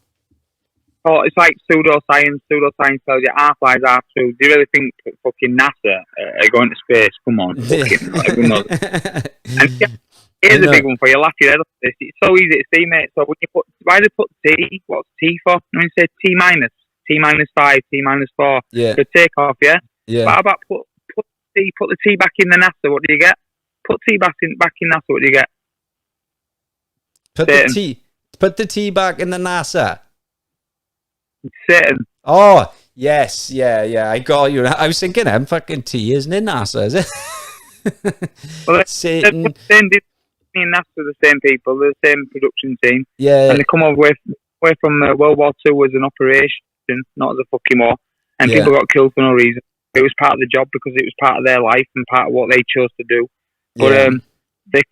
Oh, it's like pseudoscience. Pseudoscience tells you half lies are true. Do you really think fucking NASA are going to space? Come on, fucking knows. And here's a big one for you. Laugh your head off this. It's so easy to see, mate. So when you why do they put T? What's T for? When you say T minus, T-5, T-4. Yeah. The takeoff, yeah. Yeah. But how about put the T back in the NASA? What do you get? Put T back in NASA. What do you get? Put the T back in the NASA. Satan. Oh yes, yeah. I got you. I was thinking, fucking T isn't in NASA, is it? Well, Satan. Disney and NASA are the same people. They're the same production team. Yeah. And they come away from World War II as an operation, not as a fucking war. And people got killed for no reason. It was part of the job because it was part of their life and part of what they chose to do. But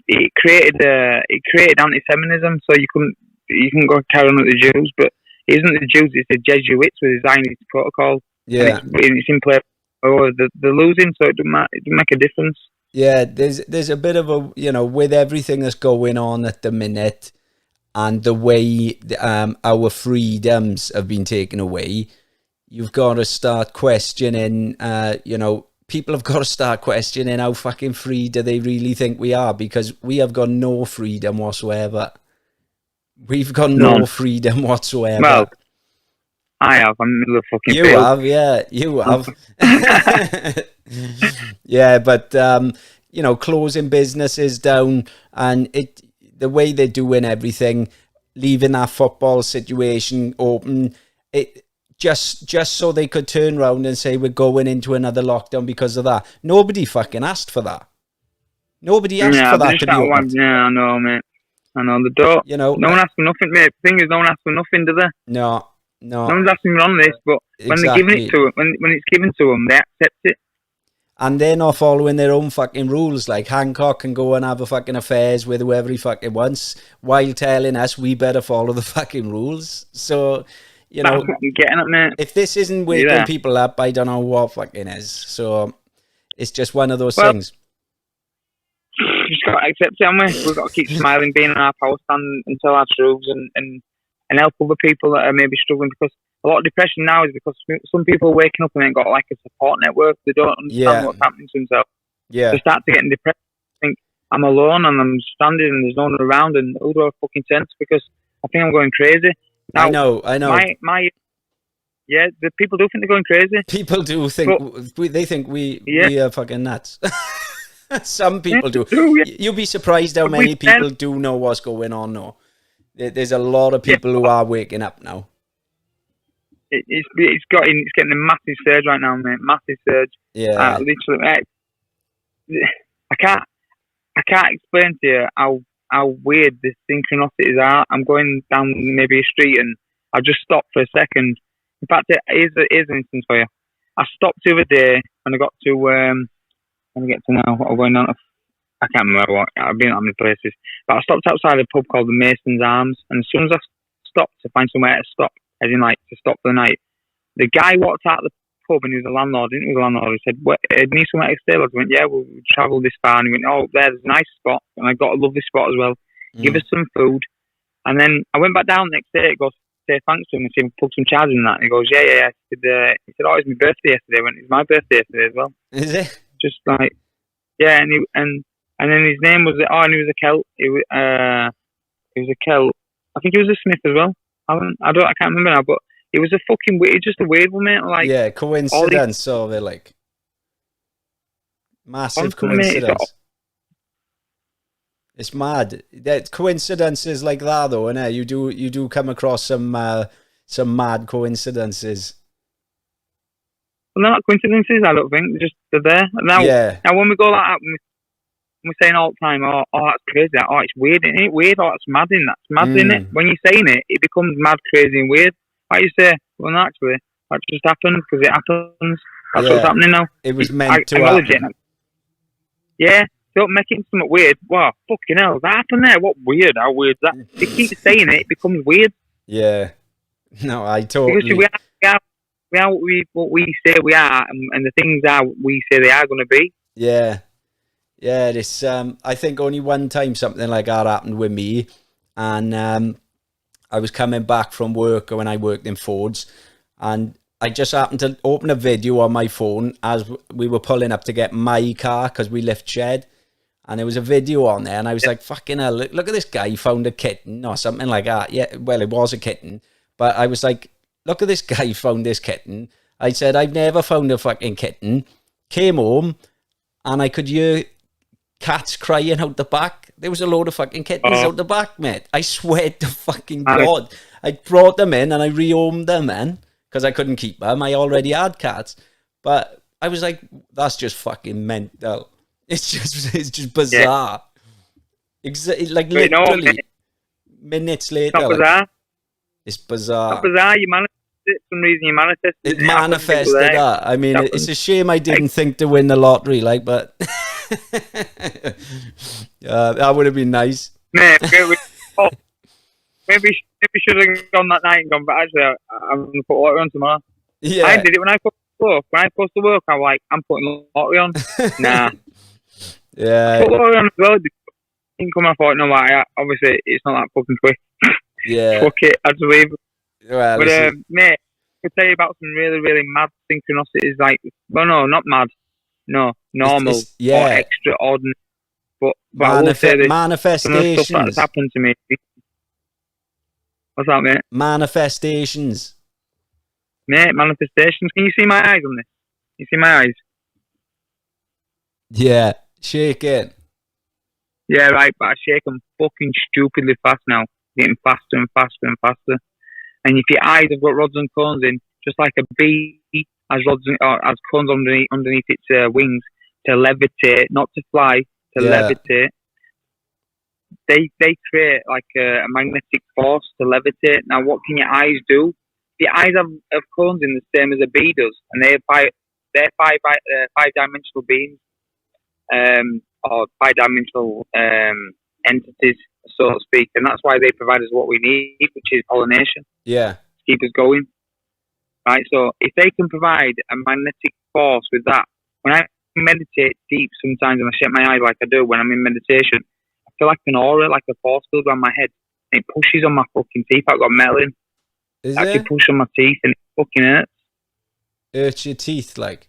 it created anti-Semitism, so you can go carry on with the Jews, but it isn't the Jews, it's the Jesuits with the Zionist protocol. Yeah, it's in play. Oh, they're losing, so it doesn't make a difference. Yeah, there's a bit of a with everything that's going on at the minute, and the way our freedoms have been taken away. You've got to start questioning, people have got to start questioning how fucking free do they really think we are, because we have got no freedom whatsoever. We've got no freedom whatsoever. Well, I have. I'm in the middle of fucking You field. have, yeah. You have. Yeah, but, closing businesses down, and the way they're doing everything, leaving that football situation open, just so they could turn around and say we're going into another lockdown because of that. Nobody fucking asked for that. Nobody asked for that to be opened. Yeah, I know, mate. I know. The door. You know, no one asked for nothing, mate. The thing is, no one asked for nothing, do they? No. No one's asking on this, but when they're giving it to them, when it's given to them, they accept it. And they're not following their own fucking rules. Like Hancock can go and have a fucking affairs with whoever he fucking wants, while telling us we better follow the fucking rules. So, you know, getting it, mate. If this isn't waking people up, I don't know what fucking is. So it's just one of those things. Just got to accept it, haven't we? We've got to keep smiling, being in our power stand and tell our truths and help other people that are maybe struggling, because a lot of depression now is because some people are waking up and ain't got like a support network. They don't understand what's happening to themselves. Yeah. They start to get depressed. Think I'm alone and I'm stranded and there's no one around, and who do I fucking sense, because I think I'm going crazy. Now, I know. The people do think they're going crazy. People do think they think we are fucking nuts. Some people do. You'll be surprised how many people do know what's going on now. There's a lot of people who are waking up now. It's getting a massive surge right now, mate. Massive surge. Yeah. Literally, I can't explain to you how weird the synchronicities are. I'm going down maybe a street and I just stopped for a second. In fact, here's an instance for you. I stopped the other day and I got to let me get to now. I'm going down to, I can't remember what, I've been at many places, but I stopped outside a pub called the Mason's Arms, and as soon as I stopped to find somewhere to stop, as in like to stop for the night, the guy walked out of the pub and he was a landlord, he said, need somewhere to stay? I went, yeah, we'll travel this far, and he went, oh, there's a nice spot, and I got a lovely spot as well, give us some food, and then I went back down the next day to go say thanks to him and see him plug some chargers in that, and he goes, yeah, he said, oh, it was my birthday yesterday. I went, it's my birthday yesterday as well. Is it? Just like, yeah, and then his name was, and he was a Celt. He was a Celt. I think he was a Smith as well. I can't remember now, but it was just a weird one, mate. Like, yeah, coincidence, so they're like massive coincidence. It's mad. That coincidences like that, though, innit? You do come across some mad coincidences. Well, they're not coincidences, I don't think. They're there. Now, when we go like that, we're saying all the time, oh, that's crazy. Oh, it's weird. Isn't it weird? Oh, it's mad, that's mad, isn't it? When you're saying it, it becomes mad, crazy, and weird. Like you say, well, actually, that just happened because it happens. That's what's happening now. It was meant to happen. Yeah, don't make it something weird. Wow, fucking hell, that happened there. What weird? How weird is that? If you keep saying it, it becomes weird. Yeah. No, I totally. Because we are what we say we are, and the things are what we say they are going to be. Yeah. Yeah, this. I think only one time something like that happened with me, and I was coming back from work when I worked in Fords, and I just happened to open a video on my phone as we were pulling up to get my car because we lift shed, and there was a video on there, and I was like, "Fucking hell! Look at this guy! He found a kitten or something like that." Yeah, well, it was a kitten, but I was like, "Look at this guy! He found this kitten." I said, "I've never found a fucking kitten." Came home, and I could hear cats crying out the back. There was a load of fucking kittens out the back, mate. I swear to fucking God. I brought them in and I rehomed them, man, because I couldn't keep them. I already had cats. But I was like, that's just fucking mental. It's just bizarre. Like literally minutes later. It's not bizarre. It's bizarre. It's not bizarre. You manifested it. For some reason you manifested it. It manifested that. I mean, it's a shame I didn't think to win the lottery, like, but that would have been nice. Maybe should have gone that night and gone, but actually I'm going to put lottery on tomorrow. Yeah. I did it when I posted to work. I'm like, I'm putting lottery on. Nah. Yeah. I put lottery on as well. Income, I thought, no, obviously it's not that fucking quick. Yeah. Fuck it, I just leave. Well, but mate, I could tell you about some really, really mad synchronicities. Like, well, no, not mad. No, normal or extraordinary. But I will say this, manifestations. Some of the stuff that's happened to me. What's that, mate? Manifestations. Mate, manifestations. Can you see my eyes on this? You see my eyes? Yeah, shake it. Yeah, right, but I shake them fucking stupidly fast now. Getting faster and faster and faster. And if your eyes have got rods and cones in, just like a bee has rods or has cones underneath its wings to levitate, not to fly, to levitate. They create like a magnetic force to levitate. Now, what can your eyes do? The eyes have cones in the same as a bee does, and they're five-dimensional beings, or five-dimensional entities, so to speak, and that's why they provide us what we need, which is pollination. Yeah. To keep us going. Right, so if they can provide a magnetic force with that, when I meditate deep sometimes and I shut my eyes like I do when I'm in meditation, I feel like an aura, like a force field around my head. And it pushes on my fucking teeth. I've got metal in. Is it? Actually push on my teeth and it fucking hurts. Hurts your teeth, like?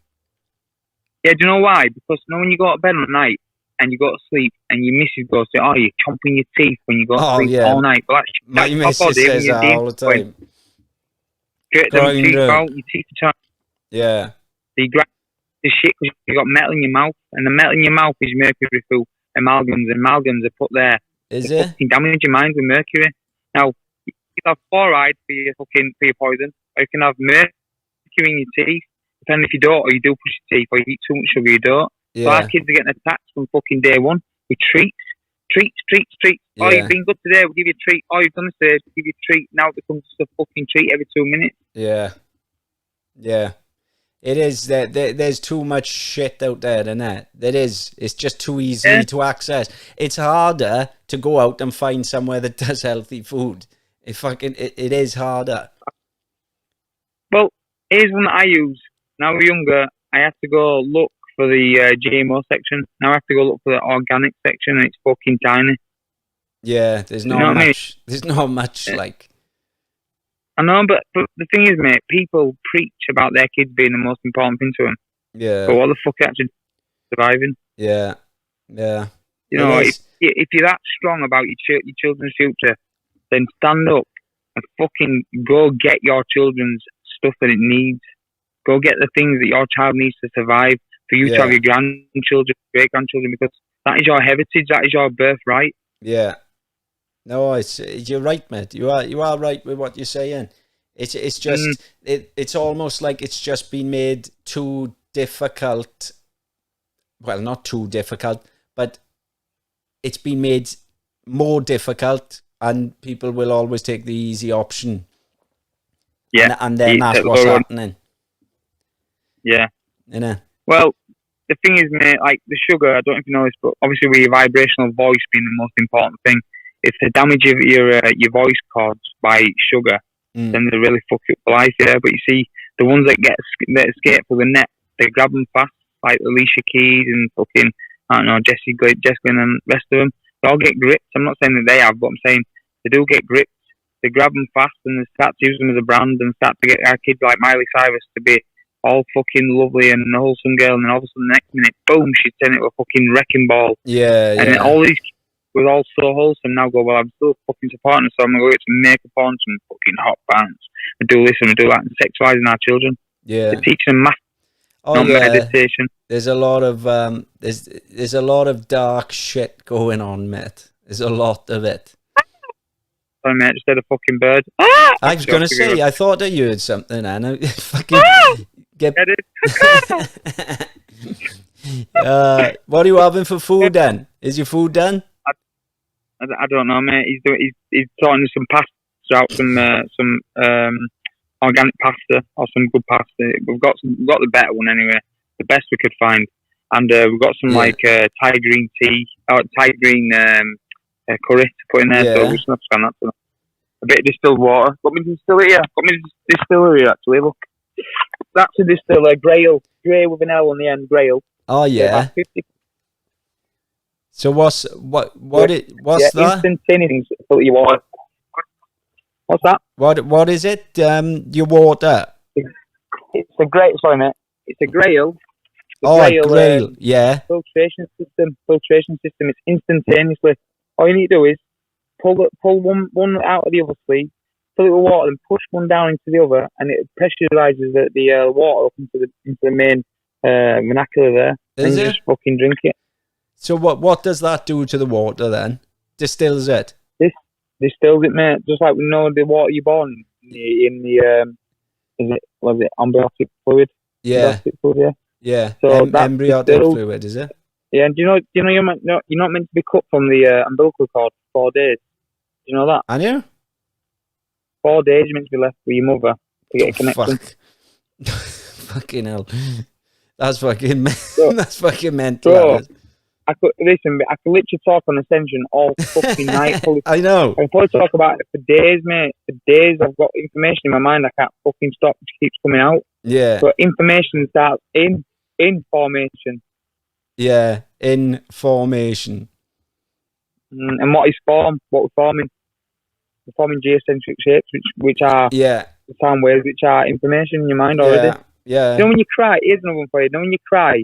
Yeah, do you know why? Because you know when you go to bed at night and you go to sleep and your missus goes to, oh, you're chomping your teeth when you go to sleep all night. Well, my missus says that all the time. Get them teeth out, your teeth are tight. Yeah. So you grab the shit because you've got metal in your mouth, and the metal in your mouth is mercury through amalgams, and amalgams are put there. Is to it? Fucking damage your mind with mercury. Now, you can have fluoride for your poison, or you can have mercury in your teeth, depending if you don't, or you do push your teeth, or you eat too much sugar, you don't. Yeah. So our kids are getting attacked from fucking day one with treats. Yeah. Oh, you've been good today, we'll give you a treat. Oh, you've done this today, we'll give you a treat. Now it becomes just a fucking treat every 2 minutes. Yeah. Yeah. It is. There's too much shit out there than that. There is. It's just too easy to access. It's harder to go out and find somewhere that does healthy food. It is harder. Well, here's one that I use. When I was younger, I had to go look for the GMO section. Now I have to go look for the organic section, and it's fucking tiny. Yeah, there's not much. There's not much like. I know, but the thing is, mate, people preach about their kids being the most important thing to them. Yeah. But what the fuck are actually surviving? Yeah. Yeah. You know, if you're that strong about your children's future, then stand up and fucking go get your children's stuff that it needs. Go get the things that your child needs to survive for you to have your grandchildren, great-grandchildren, because that is your heritage, that is your birthright. Yeah. No, you're right, mate. You are right with what you're saying. It's just it's almost like it's just been made too difficult. Well, not too difficult, but it's been made more difficult, and people will always take the easy option. Yeah, and then that's what's happening. Yeah. You know. Well, the thing is, mate, like the sugar. I don't know if you know this, but obviously with your vibrational voice being the most important thing. If the damage of your voice cords by sugar, then they really fuck up life. Yeah, but you see, the ones that escape through the net, they grab them fast, like Alicia Keys and fucking I don't know Jessica and the rest of them. They all get gripped. I'm not saying that they have, but I'm saying they do get gripped. They grab them fast and they start to use them as a brand and start to get our kids like Miley Cyrus to be all fucking lovely and a wholesome girl, and then all of a sudden the next minute, boom, she's turned into a fucking wrecking ball. Yeah, and then all these was all so wholesome now go, well, I'm still fucking supporting her, so I'm going to go get some makeup on, some fucking hot pants, and do this and do that, and sexualising our children. Yeah. They're teaching them math, not meditation. There's a lot of, there's a lot of dark shit going on, mate. There's a lot of it. Sorry, mate, just had a fucking bird. I was going to say, I thought I heard something, and I fucking get... What are you having for food then? Is your food done? I don't know, mate. He's sorting some pasta out, some organic pasta or some good pasta. We've got the better one anyway, the best we could find, and we've got some like Thai green tea, Thai green curry to put in there. So we're just gonna scan that to a bit of distilled water. Got me distillery actually. Look, that's a distiller, Grail, Grey with an L on the end, Grail. Oh yeah. 50. So what's that? Instantaneous you water. What's that? What is it? Your water. It's a Grail. Sorry, mate. It's a Grail. Grail. Yeah. Filtration system. It's instantaneously. All you need to do is pull one out of the other sleeve, fill it with water, and push one down into the other, and it pressurises the water up into the main vernacular there. Is and it? You just fucking drink it. So what does that do to the water then? Distills it? This distills it, mate. Just like we know the water you're born in was it amniotic fluid? Yeah. Amniotic fluid, Yeah. So that's Embryotic still, fluid, is it? Yeah, and you're not meant to be cut from the umbilical cord for 4 days. Do you know that? And you? 4 days you're meant to be left with your mother to get a connection. Fucking hell. That's fucking So, that's fucking mental. So, I could literally talk on Ascension all fucking night. I know. I can probably talk about it for days, mate. For days, I've got information in my mind. I can't fucking stop. It keeps coming out. Yeah. So information starts in formation. Yeah, in formation. And what is form? What we're forming? We're forming geocentric shapes, which are the sound waves, which are information in your mind already. Yeah. You know when you cry, here's another one for you. You know when you cry,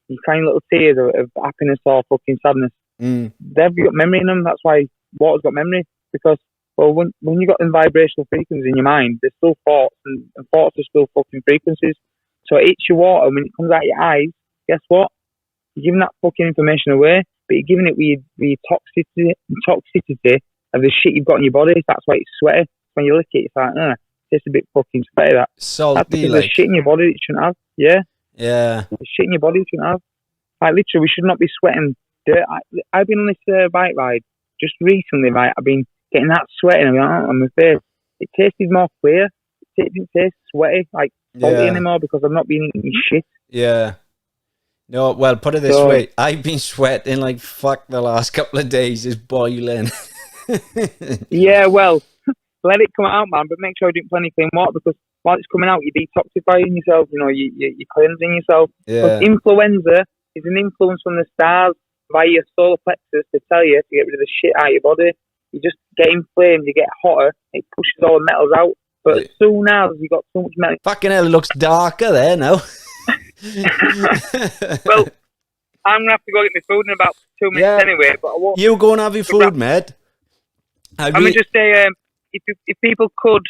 you're crying little tears of happiness or fucking sadness. They've got memory in them. That's why water's got memory. Because, well, when you got them vibrational frequencies in your mind, there's still thoughts, and thoughts are still fucking frequencies. So it hits your water, when it comes out your eyes, guess what? You're giving that fucking information away, but you're giving it with your toxicity of the shit you've got in your body. That's why it's sweaty. When you lick it, it's like, it tastes a bit fucking sweaty. Salty, that's because there's shit in your body that you shouldn't have. Yeah. Yeah. There's shit in your body you shouldn't have. Like, literally, we should not be sweating dirt. I've been on this bike ride just recently, right? I've been getting that sweating on my face. It tasted more clear. It didn't taste sweaty, like salty anymore, because I've not been eating shit. Yeah. No, well, put it this way. I've been sweating like fuck the last couple of days. It's boiling. Yeah, well, let it come out, man, but make sure you drink plenty of clean water, because while it's coming out, you're detoxifying yourself, you're cleansing yourself. Yeah. Influenza is an influence from the stars via your solar plexus to tell you to get rid of the shit out of your body. You just get inflamed, you get hotter, it pushes all the metals out. But as soon as you got so much metal... Fucking hell, it looks darker there now. Well, I'm going to have to go get my food in about 2 minutes anyway. But I won't... You go and have your food, mate. Let me just say, if people could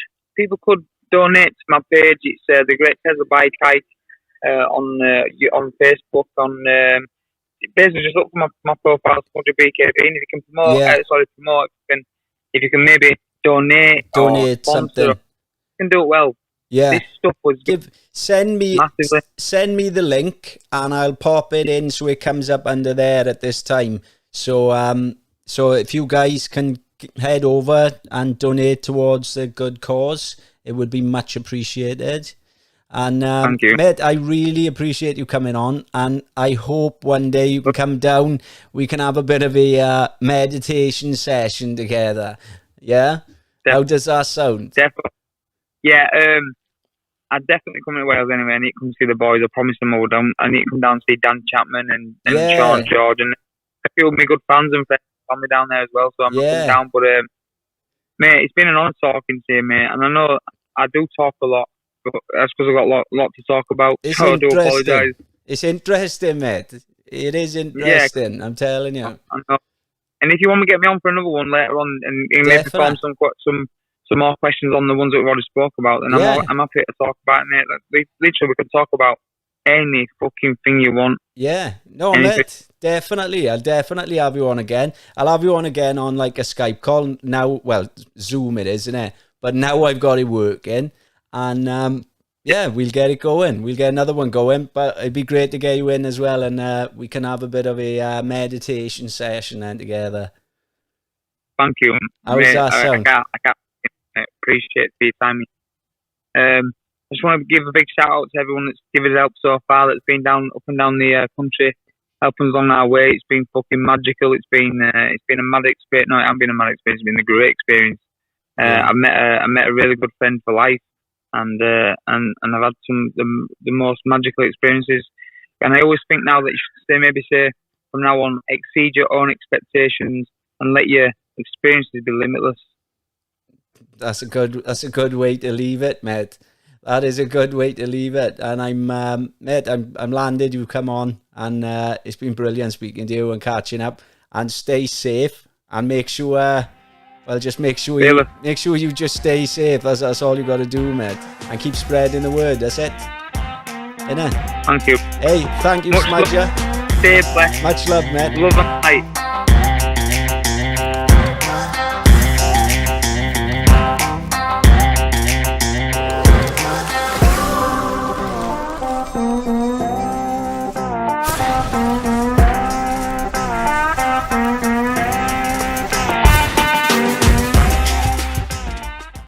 donate to my page, it's the Great Tesla Bike Hike on Facebook. Basically, just look for my profile, Smudger BKB, and if you can promote, if you can maybe donate something. You can do it well. Yeah. This stuff was send me massively. the link and I'll pop it in so it comes up under there at this time. So if you guys can head over and donate towards the good cause, it would be much appreciated. And thank you, mate, I really appreciate you coming on, and I hope one day you can come down, we can have a bit of a meditation session together. Yeah? How does that sound? Definitely. Yeah, I'd definitely come to Wales anyway. I need to come see the boys. I promised them all. I need to come down and see Dan Chapman and Sean George, and a few of my good fans and family down there as well. So I'm coming down. But mate, it's been an honour talking to you, mate. And I know I do talk a lot, but that's because I've got a lot to talk about. So I do apologise. It's interesting, mate. It is interesting. I'm telling you. I know. And if you want to get me on for another one later on, and maybe form some more questions on the ones that we've already spoke about, then I'm happy to talk about it, mate. Literally, we can talk about any fucking thing you want. Yeah. No, mate. Definitely. I'll definitely have you on again. I'll have you on again on like a Skype call now. Well, Zoom it is, isn't it? But now I've got it working. And we'll get it going. We'll get another one going. But it'd be great to get you in as well. And we can have a bit of a meditation session then together. Thank you. How does that sound? I can't appreciate it for your time. I just want to give a big shout out to everyone that's given us help so far, that's been up and down the country, helping us on our way. It's been fucking magical. It's been a mad experience. No, it hasn't been a mad experience. It's been a great experience. I met a really good friend for life, and I've had the most magical experiences. And I always think now that you should say from now on, exceed your own expectations and let your experiences be limitless. That's a good way to leave it, mate. That is a good way to leave it. And I'm landed. You come on, and it's been brilliant speaking to you and catching up. And stay safe, and make sure you just stay safe. That's all you got to do, mate. And keep spreading the word. That's it. Innit? Thank you. Hey, thank you, Smudger. Stay blessed. Much love, mate. Love and light.